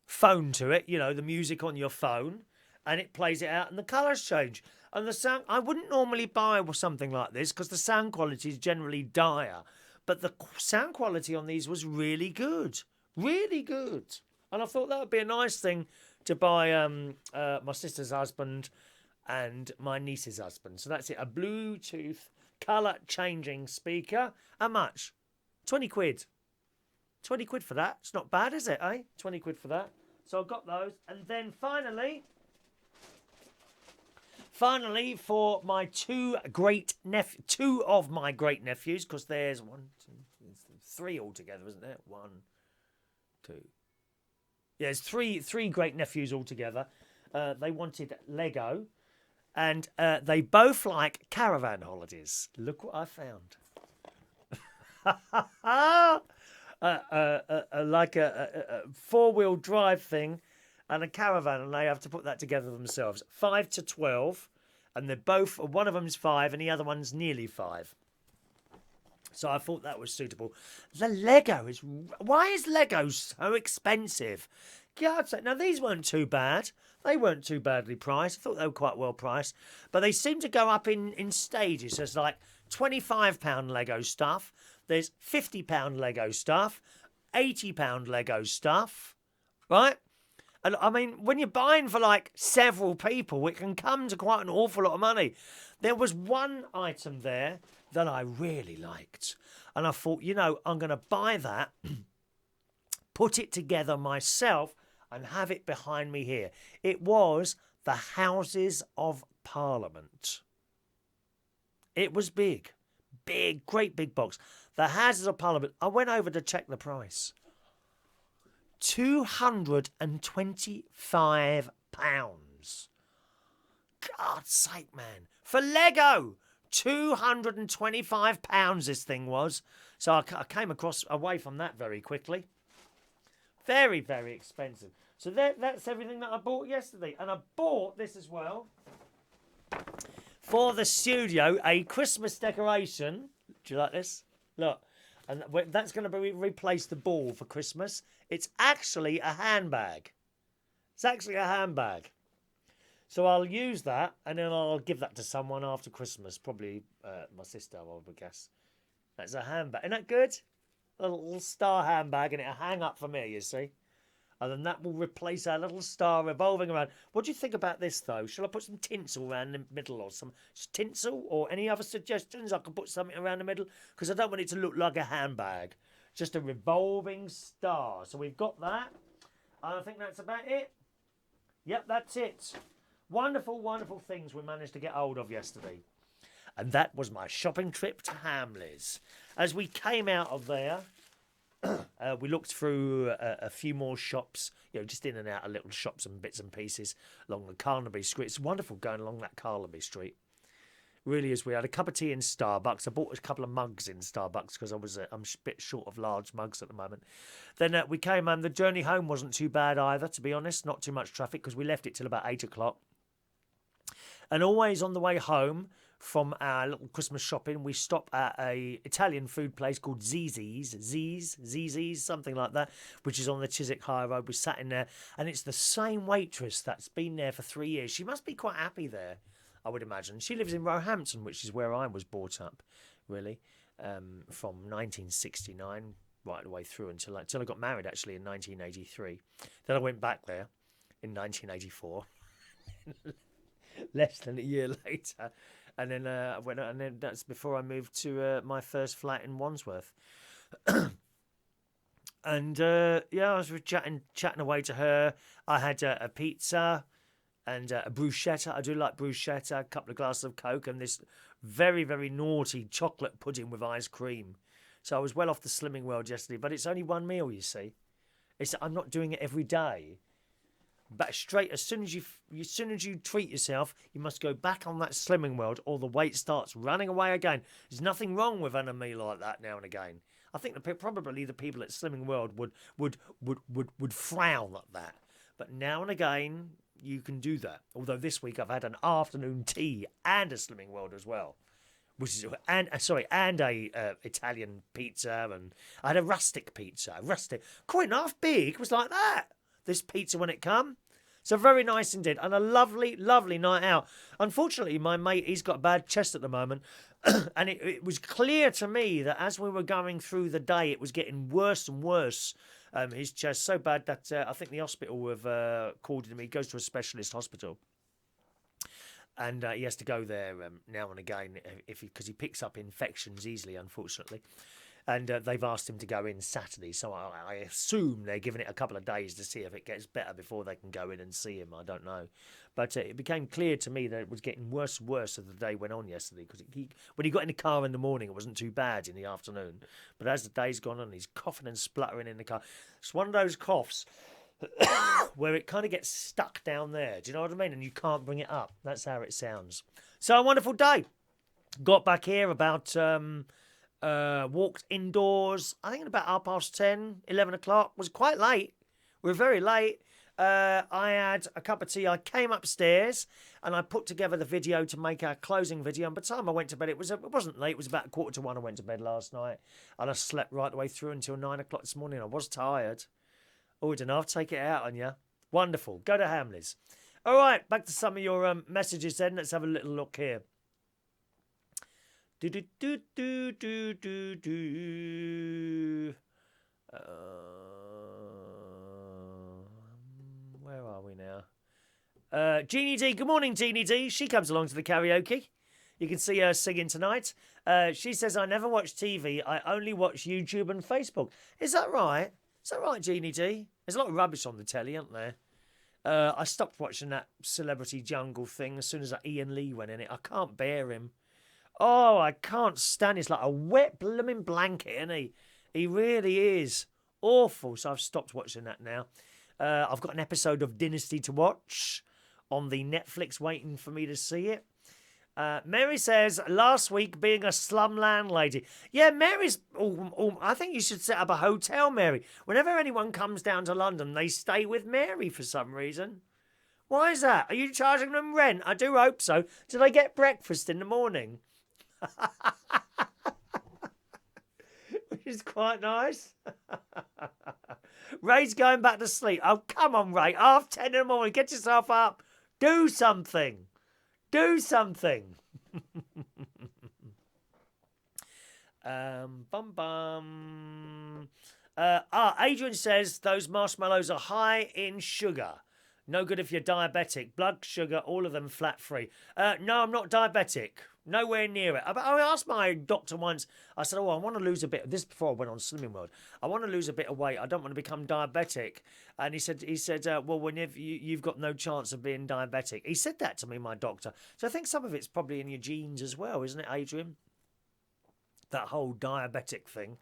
phone to it, you know, the music on your phone, and it plays it out and the colours change. And the sound, I wouldn't normally buy something like this because the sound quality is generally dire. But the sound quality on these was really good. Really good. And I thought that would be a nice thing to buy my sister's husband and my niece's husband. So that's it. A Bluetooth colour changing speaker. How much? 20 quid. 20 quid for that. It's not bad, is it, eh? 20 quid for that. So I got those. And then finally, for my two of my great nephews, because there's 3 altogether, isn't there? 1, 2. Yeah, there's three great nephews altogether. They wanted Lego, and they both like caravan holidays. Look what I found. Like a 4-wheel drive thing and a caravan, and they have to put that together themselves. 5 to 12, and they're both, one of them's 5 and the other one's nearly 5. So I thought that was suitable. The Lego is... Why is Lego so expensive? God's sake. Now, these weren't too bad. They weren't too badly priced. I thought they were quite well priced. But they seem to go up in stages. There's like £25 Lego stuff. There's £50 Lego stuff. £80 Lego stuff. Right? And I mean, when you're buying for like several people, it can come to quite an awful lot of money. There was one item there that I really liked. And I thought, you know, I'm going to buy that, put it together myself, and have it behind me here. It was the Houses of Parliament. It was big. Big, great big box. The Houses of Parliament. I went over to check the price. £225. God's sake, man. For Lego! £225 this thing was. So I came away from that very quickly. Very, very expensive. So that's everything that I bought yesterday. And I bought this as well. For the studio, a Christmas decoration. Do you like this? Look. And that's going to replace the ball for Christmas. It's actually a handbag. It's actually a handbag. So I'll use that, and then I'll give that to someone after Christmas. Probably my sister, I would guess. That's a handbag. Isn't that good? A little star handbag, and it'll hang up from here, you see. And then that will replace our little star revolving around. What do you think about this, though? Shall I put some tinsel around the middle, or some tinsel, or any other suggestions? I can put something around the middle, because I don't want it to look like a handbag. Just a revolving star. So we've got that. And I think that's about it. Yep, that's it. Wonderful, wonderful things we managed to get hold of yesterday. And that was my shopping trip to Hamleys. As we came out of there, we looked through a few more shops, you know, just in and out of little shops and bits and pieces along the Carnaby Street. It's wonderful going along that Carnaby Street. Really is. We had a cup of tea in Starbucks. I bought a couple of mugs in Starbucks because I'm a bit short of large mugs at the moment. Then we came home. The journey home wasn't too bad either, to be honest. Not too much traffic because we left it till about 8 o'clock. And always on the way home from our little Christmas shopping, we stop at a Italian food place called Zzz's, something like that, which is on the Chiswick High Road. We sat in there, and it's the same waitress that's been there for 3 years. She must be quite happy there, I would imagine. She lives in Roehampton, which is where I was brought up, really, from 1969 right the way through until I got married, actually, in 1983. Then I went back there in 1984. Less than a year later, and then and then that's before I moved to my first flat in Wandsworth. And I was chatting away to her. I had a pizza and a bruschetta. I do like bruschetta. A couple of glasses of Coke and this very, very naughty chocolate pudding with ice cream. So I was well off the slimming world yesterday. But it's only one meal, you see. I'm not doing it every day. But as soon as you treat yourself, you must go back on that slimming world, or the weight starts running away again. There's nothing wrong with having a meal like that now and again. I think probably the people at Slimming World would frown at that. But now and again, you can do that. Although this week I've had an afternoon tea and a Slimming World as well, and a Italian pizza, and I had a rustic pizza, quite half big. It was like that. This pizza when it come. So very nice indeed. And a lovely, lovely night out. Unfortunately, my mate, he's got a bad chest at the moment. And it was clear to me that as we were going through the day, it was getting worse and worse. His chest so bad that I think the hospital have called him. He goes to a specialist hospital. And he has to go there now and again because he picks up infections easily, unfortunately. And they've asked him to go in Saturday, so I assume they're giving it a couple of days to see if it gets better before they can go in and see him. I don't know. But it became clear to me that it was getting worse and worse as the day went on yesterday, because when he got in the car in the morning, it wasn't too bad in the afternoon. But as the day's gone on, he's coughing and spluttering in the car. It's one of those coughs where it kind of gets stuck down there. Do you know what I mean? And you can't bring it up. That's how it sounds. So a wonderful day. Got back here about... walked indoors, I think at about 10:30, 11 o'clock. Was quite late. We were very late. I had a cup of tea. I came upstairs and I put together the video to make our closing video. And by the time I went to bed, it wasn't late. It was about 1:45 I went to bed last night. And I slept right the way through until 9 o'clock this morning. I was tired. Oh, I don't know. I'll take it out on you. Wonderful. Go to Hamleys. All right, back to some of your messages then. Let's have a little look here. Do do do do do do do. Where are we now? Jeannie D. Good morning, Jeannie D. She comes along to the karaoke. You can see her singing tonight. She says, "I never watch TV. I only watch YouTube and Facebook." Is that right? Is that right, Jeannie D? There's a lot of rubbish on the telly, isn't there? I stopped watching that Celebrity Jungle thing as soon as Ian Lee went in it. I can't bear him. Oh, I can't stand. He's like a wet blooming blanket, isn't he? He really is. Awful. So I've stopped watching that now. I've got an episode of Dynasty to watch on the Netflix waiting for me to see it. Mary says, last week being a slum landlady. Yeah, Mary's... I think you should set up a hotel, Mary. Whenever anyone comes down to London, they stay with Mary for some reason. Why is that? Are you charging them rent? I do hope so. Do they get breakfast in the morning? Which is quite nice. Ray's going back to sleep. Oh, come on, Ray. 10:30 in the morning. Get yourself up. Do something. Do something. Bum bum. Adrian says those marshmallows are high in sugar. No good if you're diabetic. Blood sugar, all of them flat free. No, I'm not diabetic. Nowhere near it. I asked my doctor once, I said, I want to lose a bit. This before I went on Slimming World. I want to lose a bit of weight. I don't want to become diabetic. And he said, well, whenever you've got no chance of being diabetic. He said that to me, my doctor. So I think some of it's probably in your genes as well, isn't it, Adrian? That whole diabetic thing,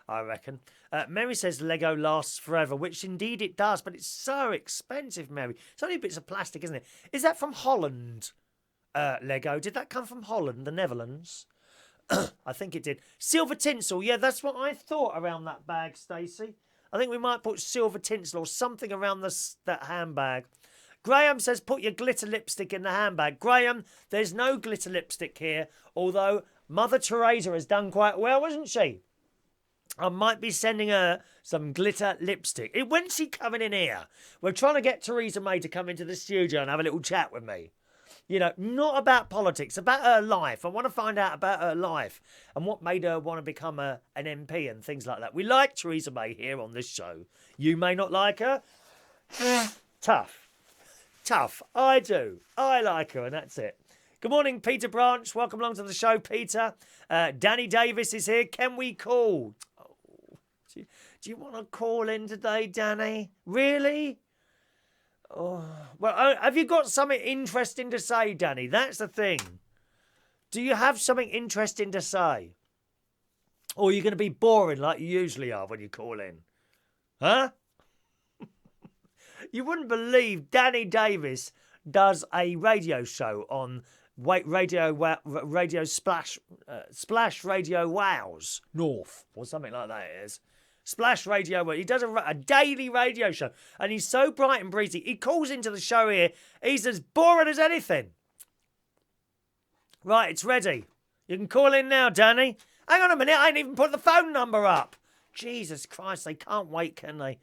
I reckon. Mary says Lego lasts forever, which indeed it does, but it's so expensive, Mary. It's only bits of plastic, isn't it? Is that from Holland? Lego. Did that come from Holland, the Netherlands? I think it did. Silver tinsel. Yeah, that's what I thought around that bag, Stacey. I think we might put silver tinsel or something around that handbag. Graham says put your glitter lipstick in the handbag. Graham, there's no glitter lipstick here, although Mother Teresa has done quite well, hasn't she? I might be sending her some glitter lipstick. When's she coming in here? We're trying to get Theresa May to come into the studio and have a little chat with me. You know, not about politics, about her life. I want to find out about her life and what made her want to become an MP and things like that. We like Theresa May here on this show. You may not like her. Tough. I do. I like her and that's it. Good morning, Peter Branch. Welcome along to the show, Peter. Danny Davies is here. Can we call? Oh, do you want to call in today, Danny? Really? Oh, well, have you got something interesting to say, Danny? That's the thing. Do you have something interesting to say? Or are you going to be boring like you usually are when you call in? Huh? You wouldn't believe Danny Davies does a radio show on Radio Splash Radio Wows North or something like that it is. Splash Radio. He does a daily radio show and he's so bright and breezy. He calls into the show here. He's as boring as anything. Right, it's ready. You can call in now, Danny. Hang on a minute. I ain't even put the phone number up. Jesus Christ, they can't wait, can they?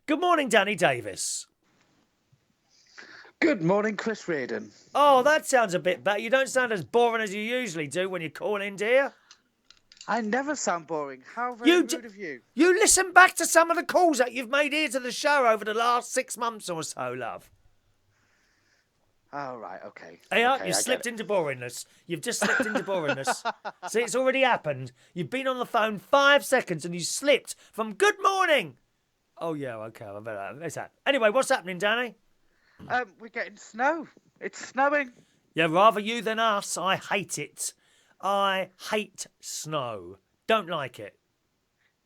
Good morning, Danny Davies. Good morning, Chris Reardon. Oh, that sounds a bit better. You don't sound as boring as you usually do when you call in, dear. I never sound boring. How very rude of you. You listen back to some of the calls that you've made here to the show over the last 6 months or so, love. Oh, right, okay. Hey up, Okay, you I slipped get into boringness. You've just slipped into boringness. See, it's already happened. You've been on the phone 5 seconds and you slipped from good morning. Oh, yeah, okay, I better. What's that? Anyway, what's happening, Danny? it. We're getting snow. It's snowing. Yeah, rather you than us. I hate it. I hate snow. Don't like it.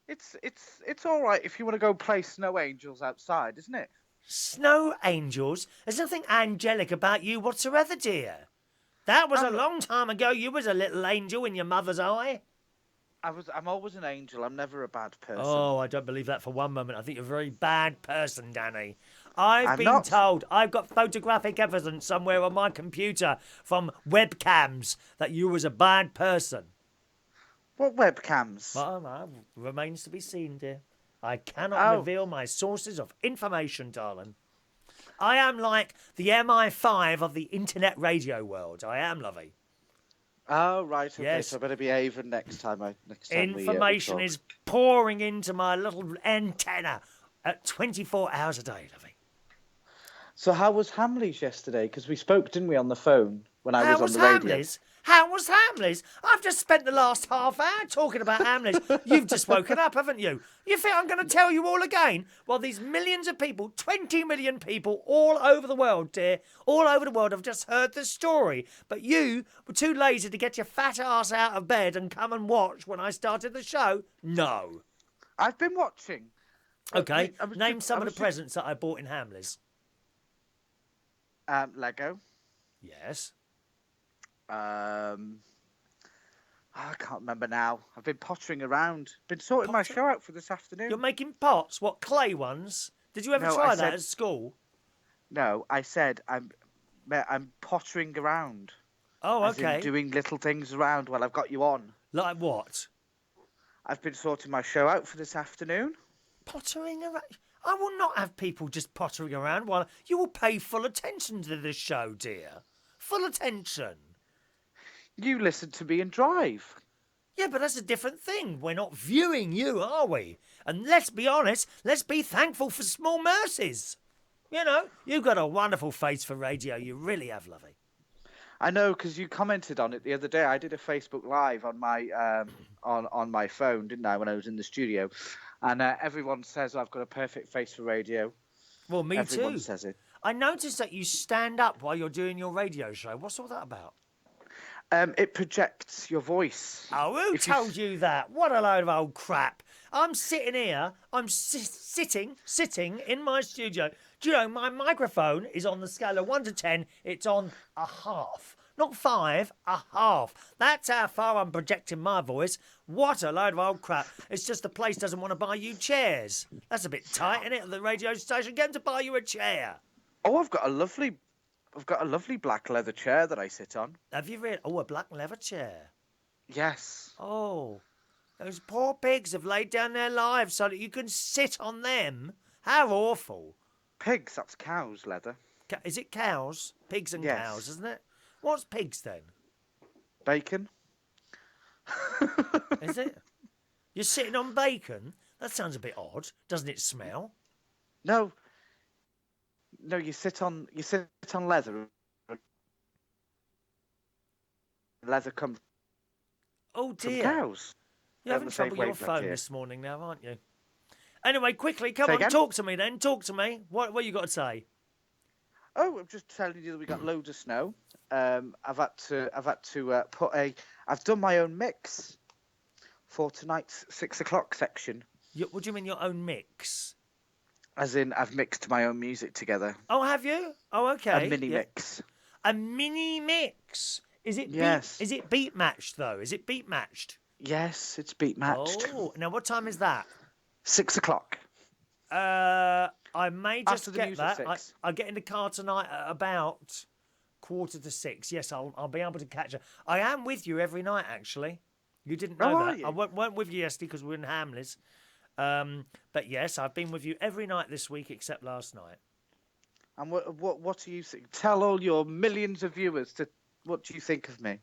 It's all right if you want to go play snow angels outside, isn't it? Snow angels? There's nothing angelic about you whatsoever, dear. That was a I'm long time ago. You was a little angel in your mother's eye. I'm always an angel. I'm never a bad person. Oh, I don't believe that for one moment. I think you're a very bad person, Danny. I've I'm been not. told, I've got photographic evidence somewhere on my computer from webcams that you was a bad person. What webcams? Well, remains to be seen, dear. I cannot Oh. reveal my sources of information, darling. I am like the MI5 of the internet radio world. I am, lovey. Oh, right. Okay, Yes. so I better behave next time. Information is pouring into my little antenna at 24 hours a day, lovey. So how was Hamleys yesterday? Because we spoke, didn't we, on the phone when I How was was on the radio? Hamleys? How was Hamleys? I've just spent the last half hour talking about Hamleys. You've just woken up, haven't you? You think I'm going to tell you all again? Well, these millions of people, 20 million people all over the world, dear, all over the world have just heard the story. But you were too lazy to get your fat ass out of bed and come and watch when I started the show? No. I've been watching. Okay, name some of the presents that I bought in Hamleys. Lego. Yes. I can't remember now. I've been pottering around. Been sorting my show out for this afternoon. You're making pots? What, clay ones? Did you ever try that at school? No, I said I'm pottering around. Oh, As okay. in doing little things around while I've got you on. Like what? I've been sorting my show out for this afternoon. Pottering around? I will not have people just pottering around while you will pay full attention to this show, dear. Full attention. You listen to me and drive. Yeah, but that's a different thing. We're not viewing you, are we? And let's be honest, let's be thankful for small mercies. You know, you've got a wonderful face for radio. You really have, lovey. I know, because you commented on it the other day. I did a Facebook Live on my on my phone, didn't I, when I was in the studio? And everyone says I've got a perfect face for radio. Well, me too. Everyone says it. I noticed that you stand up while you're doing your radio show. What's all that about? It projects your voice. Oh, who told you that? What a load of old crap. I'm sitting here. I'm sitting in my studio. Do you know, my microphone is on the scale of 1 to 10. It's on a half. Not 5, a half. That's how far I'm projecting my voice. What a load of old crap. It's just the place doesn't want to buy you chairs. That's a bit tight, isn't it, at the radio station? Get them to buy you a chair. Oh, I've got a lovely black leather chair that I sit on. Have you read? Oh, a black leather chair. Yes. Oh, those poor pigs have laid down their lives so that you can sit on them. How awful. Pigs, that's cows' leather. Is it cows? Pigs and Yes. cows, isn't it? What's pigs then? Bacon. Is it? You're sitting on bacon? That sounds a bit odd. Doesn't it smell? No, you sit on leather. Leather comes Oh from dear. cows. You're having the same trouble with your wavelength phone here. this morning now, aren't you? Anyway, quickly, come Say on, again? talk to me then. Talk to me. What you got to say? Oh, I'm just telling you that we got loads of snow. I've had to I've done my own mix for tonight's 6 o'clock section. What do you mean your own mix? As in, I've mixed my own music together. Oh, have you? Oh, okay. A mini mix. A mini mix. Is it? Yes. Is it beat matched though? Is it beat matched? Yes, it's beat matched. Oh, now what time is that? 6 o'clock. I may just After the get news that. at 6. I get in the car tonight at about 5:45. Yes, I'll be able to catch her. I am with you every night, actually. You didn't know Oh, that. are you? I weren't with you yesterday because we were in Hamleys. But yes, I've been with you every night this week except last night. And what do you think? Tell all your millions of viewers what do you think of me?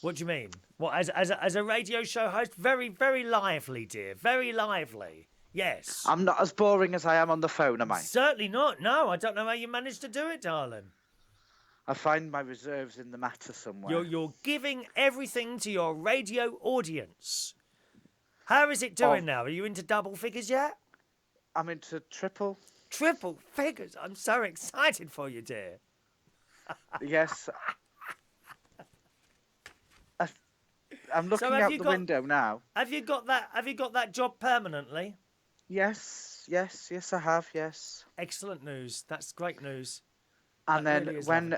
What do you mean? What as a radio show host? Very, very lively, dear. Very lively. Yes. I'm not as boring as I am on the phone, am I? Certainly not. No, I don't know how you managed to do it, darling. I find my reserves in the matter somewhere. You're giving everything to your radio audience. How is it doing now? Are you into double figures yet? I'm into triple. Triple figures. I'm so excited for you, dear. Yes. I'm looking out the window now. Have you got that job permanently? Yes, I have. Yes. Excellent news. That's great news. And that then really when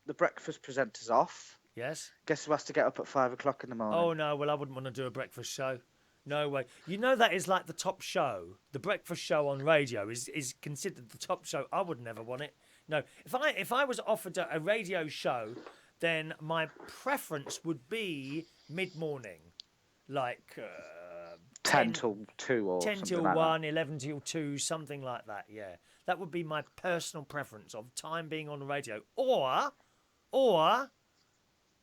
the breakfast presenter's off, yes, guess who has to get up at 5 o'clock in the morning? Oh no, well I wouldn't want to do a breakfast show. No way. You know that is like the top show. The breakfast show on radio is considered the top show. I would never want it. No. If I was offered a radio show, then my preference would be mid-morning. Like 10 till 2 or 10 something till like 1, that. 11 till 2, something like that, yeah. That would be my personal preference of time being on the radio. Or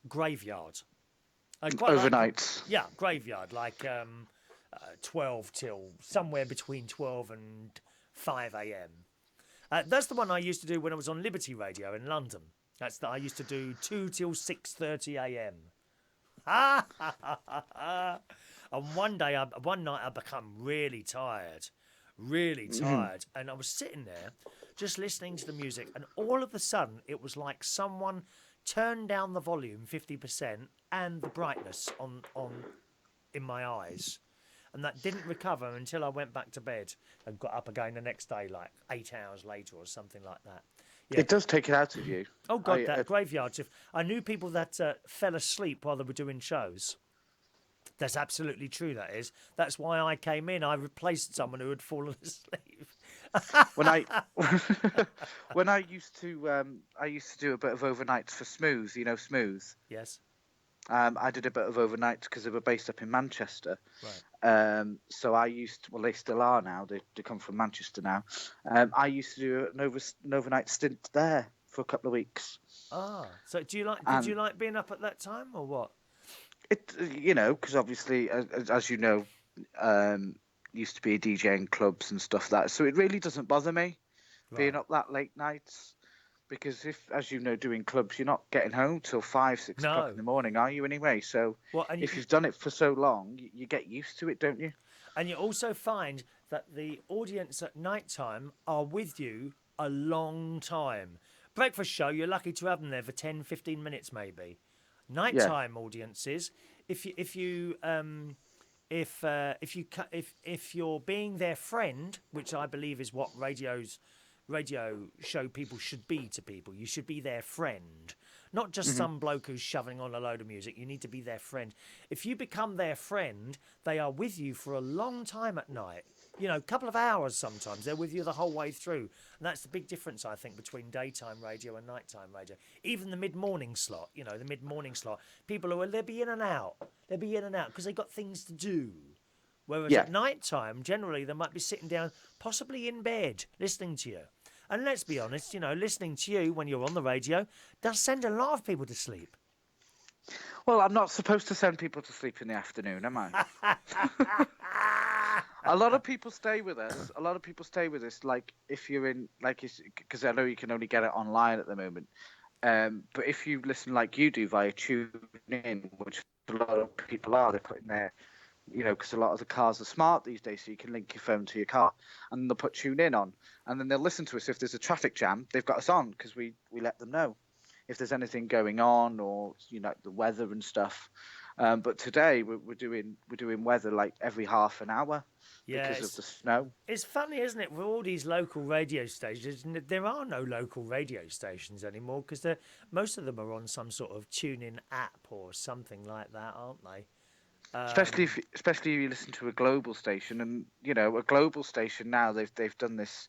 graveyard. Overnight. Graveyard, like 12 till somewhere between 12 and 5 a.m. That's the one I used to do when I was on Liberty Radio in London. I used to do 2 till 6:30 a.m. And one night I become really tired, and I was sitting there just listening to the music, and all of a sudden it was like someone turned down the volume 50% and the brightness on in my eyes, and that didn't recover until I went back to bed and got up again the next day, like 8 hours later or something like that. Yeah. It does take it out of you. Oh God, that graveyard shift. I knew people that fell asleep while they were doing shows. That's absolutely true. That is. That's why I came in. I replaced someone who had fallen asleep. when I used to do a bit of overnights for Smooth. You know Smooth. Yes. I did a bit of overnights because they were based up in Manchester. Right. So I they still are now. They come from Manchester now. I used to do an overnight stint there for a couple of weeks. Ah, so did you like being up at that time or what? Because obviously, as you know, used to be a DJ in clubs and stuff like that. So it really doesn't bother me being up that late nights. Because as you know, doing clubs, you're not getting home till 5, 6 o'clock in the morning, are you anyway? So if you've done it for so long, you get used to it, don't you? And you also find that the audience at night time are with you a long time. Breakfast show, you're lucky to have them there for 10, 15 minutes maybe. Nighttime audiences, if you're being their friend, which I believe is what radio show people should be to people. You should be their friend, not just some bloke who's shoving on a load of music. You need to be their friend. If you become their friend, they are with you for a long time at night. A couple of hours sometimes. They're with you the whole way through. And that's the big difference, I think, between daytime radio and nighttime radio. Even the mid-morning slot, people they'll be in and out. They'll be in and out because they've got things to do. Whereas at night time, generally, they might be sitting down, possibly in bed, listening to you. And let's be honest, listening to you when you're on the radio does send a lot of people to sleep. Well, I'm not supposed to send people to sleep in the afternoon, am I? A lot of people stay with us. Like, if you're in, because I know you can only get it online at the moment. But if you listen like you do via TuneIn, which a lot of people are, they're putting their... because a lot of the cars are smart these days, so you can link your phone to your car, and they'll put TuneIn on, and then they'll listen to us. If there's a traffic jam, they've got us on because we let them know if there's anything going on, or the weather and stuff. But today we're doing weather like every half an hour because of the snow. It's funny, isn't it? With all these local radio stations, there are no local radio stations anymore because most of them are on some sort of TuneIn app or something like that, aren't they? Especially if you listen to a global station, and a global station now they've done this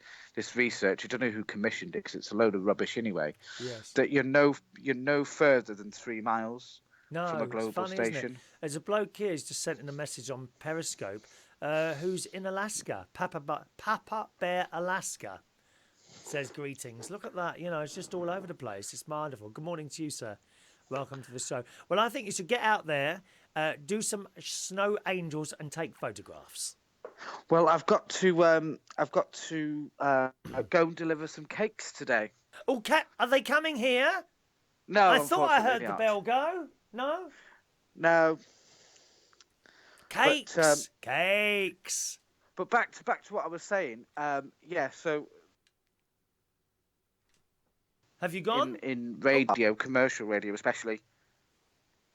research. I don't know who commissioned it because it's a load of rubbish anyway. Yes. That you're no further than 3 miles from a global funny, station. There's a bloke here who's just sent in a message on Periscope, who's in Alaska, Papa Bear, Alaska. Says greetings. Look at that. It's just all over the place. It's wonderful. Good morning to you, sir. Welcome to the show. Well, I think you should get out there, do some snow angels, and take photographs. Well, I've got to go and deliver some cakes today. Oh, are they coming here? No, I thought I heard unfortunately the not. bell go. No? No. Cakes. Cakes. But back to what I was saying. Yeah. So Have you gone? in radio, commercial radio especially.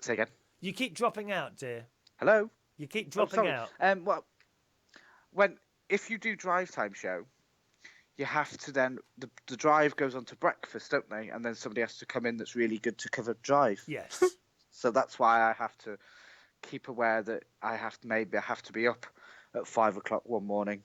Say again. You keep dropping out, dear. Hello. You keep dropping out. Well, if you do drive time show, you have to then the drive goes on to breakfast, don't they? And then somebody has to come in that's really good to cover drive. Yes. So that's why I have to keep aware that I have to be up at 5 o'clock one morning.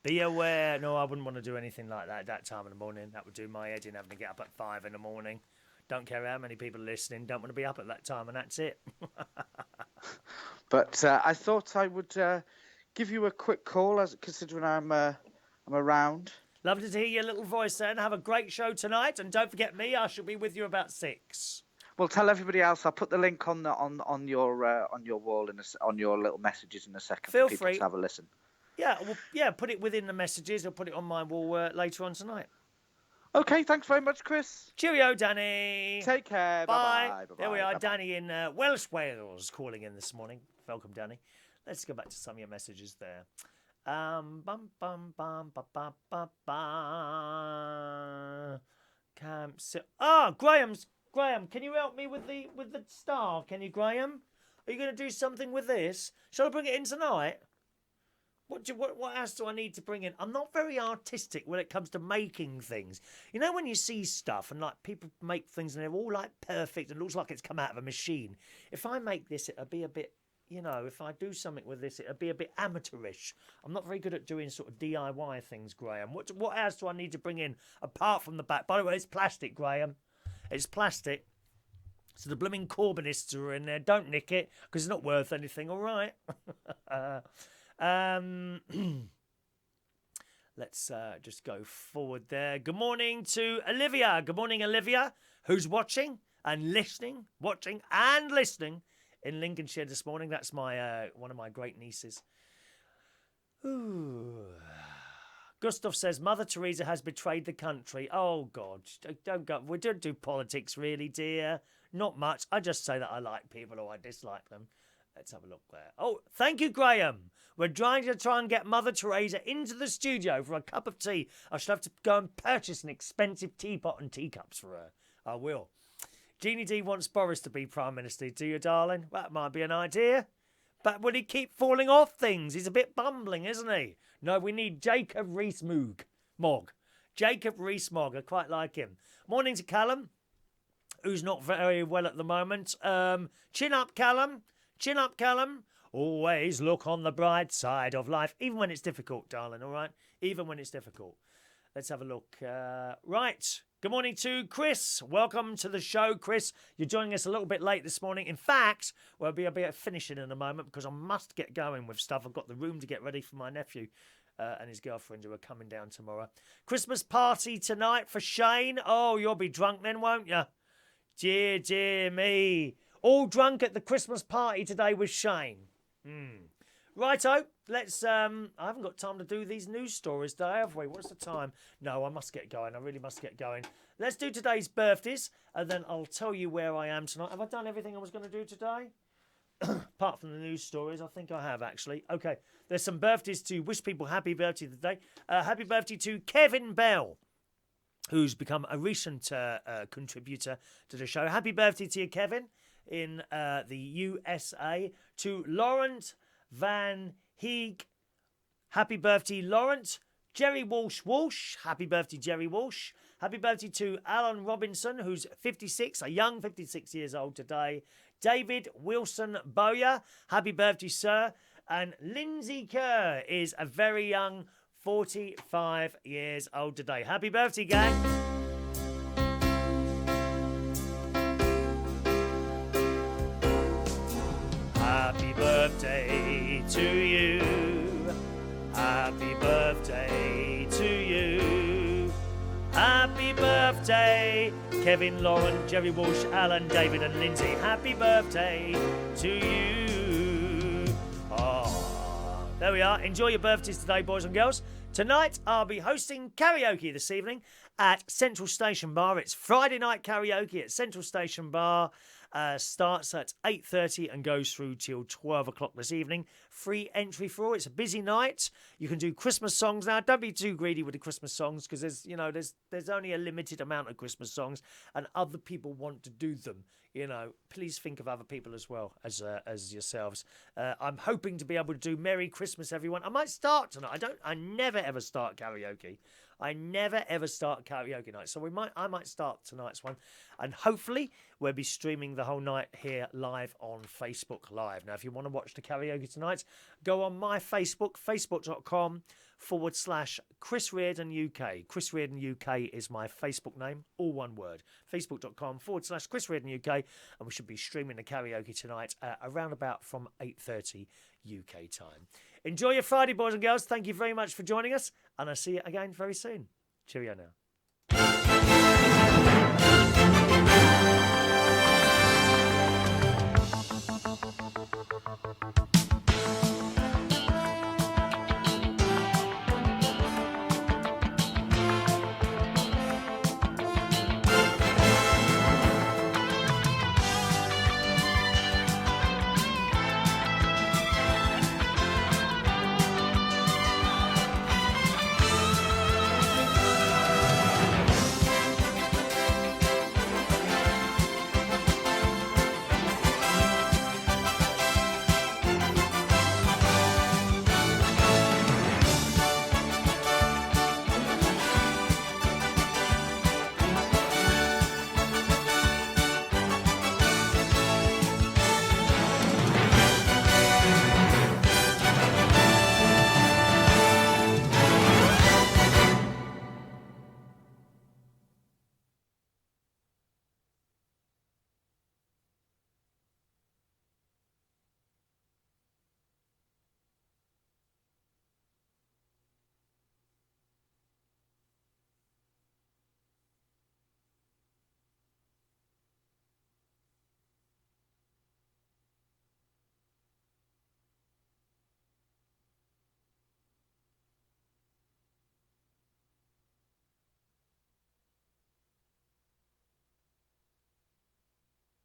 Be aware. No, I wouldn't want to do anything like that at that time in the morning. That would do my head in, having to get up at 5 in the morning. Don't care how many people are listening. Don't want to be up at that time, and that's it. But I thought I would give you a quick call, considering I'm around. Lovely to hear your little voice then. Have a great show tonight, and don't forget me. I shall be with you about 6. Well, tell everybody else. I'll put the link on your wall on your little messages in a second. Feel for people free to have a listen. Yeah, well, yeah. Put it within the messages. I'll put it on my wall later on tonight. Okay, thanks very much, Chris. Cheerio, Danny. Take care. Bye. Bye-bye. There we are, Bye-bye. Danny in Welsh, Wales, calling in this morning. Welcome, Danny. Let's go back to some of your messages there. Bum bum bum ba ba ba ba. Graham, can you help me with the star? Can you, Graham? Are you going to do something with this? Shall I bring it in tonight? What else do I need to bring in? I'm not very artistic when it comes to making things. You know, when you see stuff and like people make things and they're all like perfect and looks like it's come out of a machine. If I make this, it'll be a bit, you know, if I do something with this, it'll be a bit amateurish. I'm not very good at doing sort of DIY things, Graham. What else do I need to bring in apart from the back? By the way, it's plastic, Graham. It's plastic. So the blooming Corbynists are in there. Don't nick it because it's not worth anything, all right? Let's just go forward there. Good morning to Olivia. Good morning, Olivia, who's watching and listening in Lincolnshire this morning. That's my one of my great nieces. Ooh. Gustav says Mother Theresa has betrayed the country. Oh God, don't go. We don't do politics, really, dear. Not much. I just say that I like people or I dislike them. Let's have a look there. Oh, thank you, Graham. We're trying and get Mother Theresa into the studio for a cup of tea. I shall have to go and purchase an expensive teapot and teacups for her. I will. Jeannie D wants Boris to be Prime Minister. Do you, darling? That might be an idea. But will he keep falling off things? He's a bit bumbling, isn't he? No, we need Jacob Rees-Mogg. Jacob Rees-Mogg. I quite like him. Morning to Callum, who's not very well at the moment. Chin up, Callum. Chin up, Callum. Always look on the bright side of life, even when it's difficult, darling, all right? Even when it's difficult. Let's have a look. Right. Good morning to Chris. Welcome to the show, Chris. You're joining us a little bit late this morning. In fact, we'll be finishing in a moment because I must get going with stuff. I've got the room to get ready for my nephew and his girlfriend who are coming down tomorrow. Christmas party tonight for Shane. Oh, you'll be drunk then, won't you? Dear, dear me. All drunk at the Christmas party today with Shane. Righto, let's, I haven't got time to do these news stories today, have we? What's the time? No, I must get going. I really must get going. Let's do today's birthdays, and then I'll tell you where I am tonight. Have I done everything I was going to do today? Apart from the news stories, I think I have, actually. Okay, there's some birthdays to wish people happy birthday today. Happy birthday to Kevin Bell, who's become a recent contributor to the show. Happy birthday to you, Kevin, in the USA. To Laurent Van Heeg, happy birthday, Laurent. Gerrywalsh, happy birthday, Gerrywalsh. Happy birthday to Allan Robinson, who's 56, a young 56 years old today. David Wilson Bowyer, happy birthday, sir. And Lindsey Kerr is a very young 45 years old today. Happy birthday, gang. Happy birthday to you. Happy birthday to you. Happy birthday, Kevin, Lauren, Gerrywalsh, Allan, David and Lindsey. Happy birthday to you. Oh, there we are. Enjoy your birthdays today, boys and girls. Tonight, I'll be hosting karaoke this evening at Central Station Bar. It's Friday night karaoke at Central Station Bar. Starts at 8:30 and goes through till 12 o'clock this evening. Free entry for all. It's a busy night. You can do Christmas songs now. Don't be too greedy with the Christmas songs because there's only a limited amount of Christmas songs and other people want to do them. Please think of other people as well as yourselves. I'm hoping to be able to do Merry Christmas, everyone. I might start tonight. I never ever start karaoke. I never ever start karaoke night. So I might start tonight's one. And hopefully we'll be streaming the whole night here live on Facebook Live. Now, if you want to watch the karaoke tonight, go on my Facebook, facebook.com/Chris Reardon UK. Chris Reardon UK is my Facebook name, all one word. Facebook.com/Chris Reardon UK. And we should be streaming the karaoke tonight around about from 8:30 UK time. Enjoy your Friday, boys and girls. Thank you very much for joining us. And I'll see you again very soon. Cheerio now.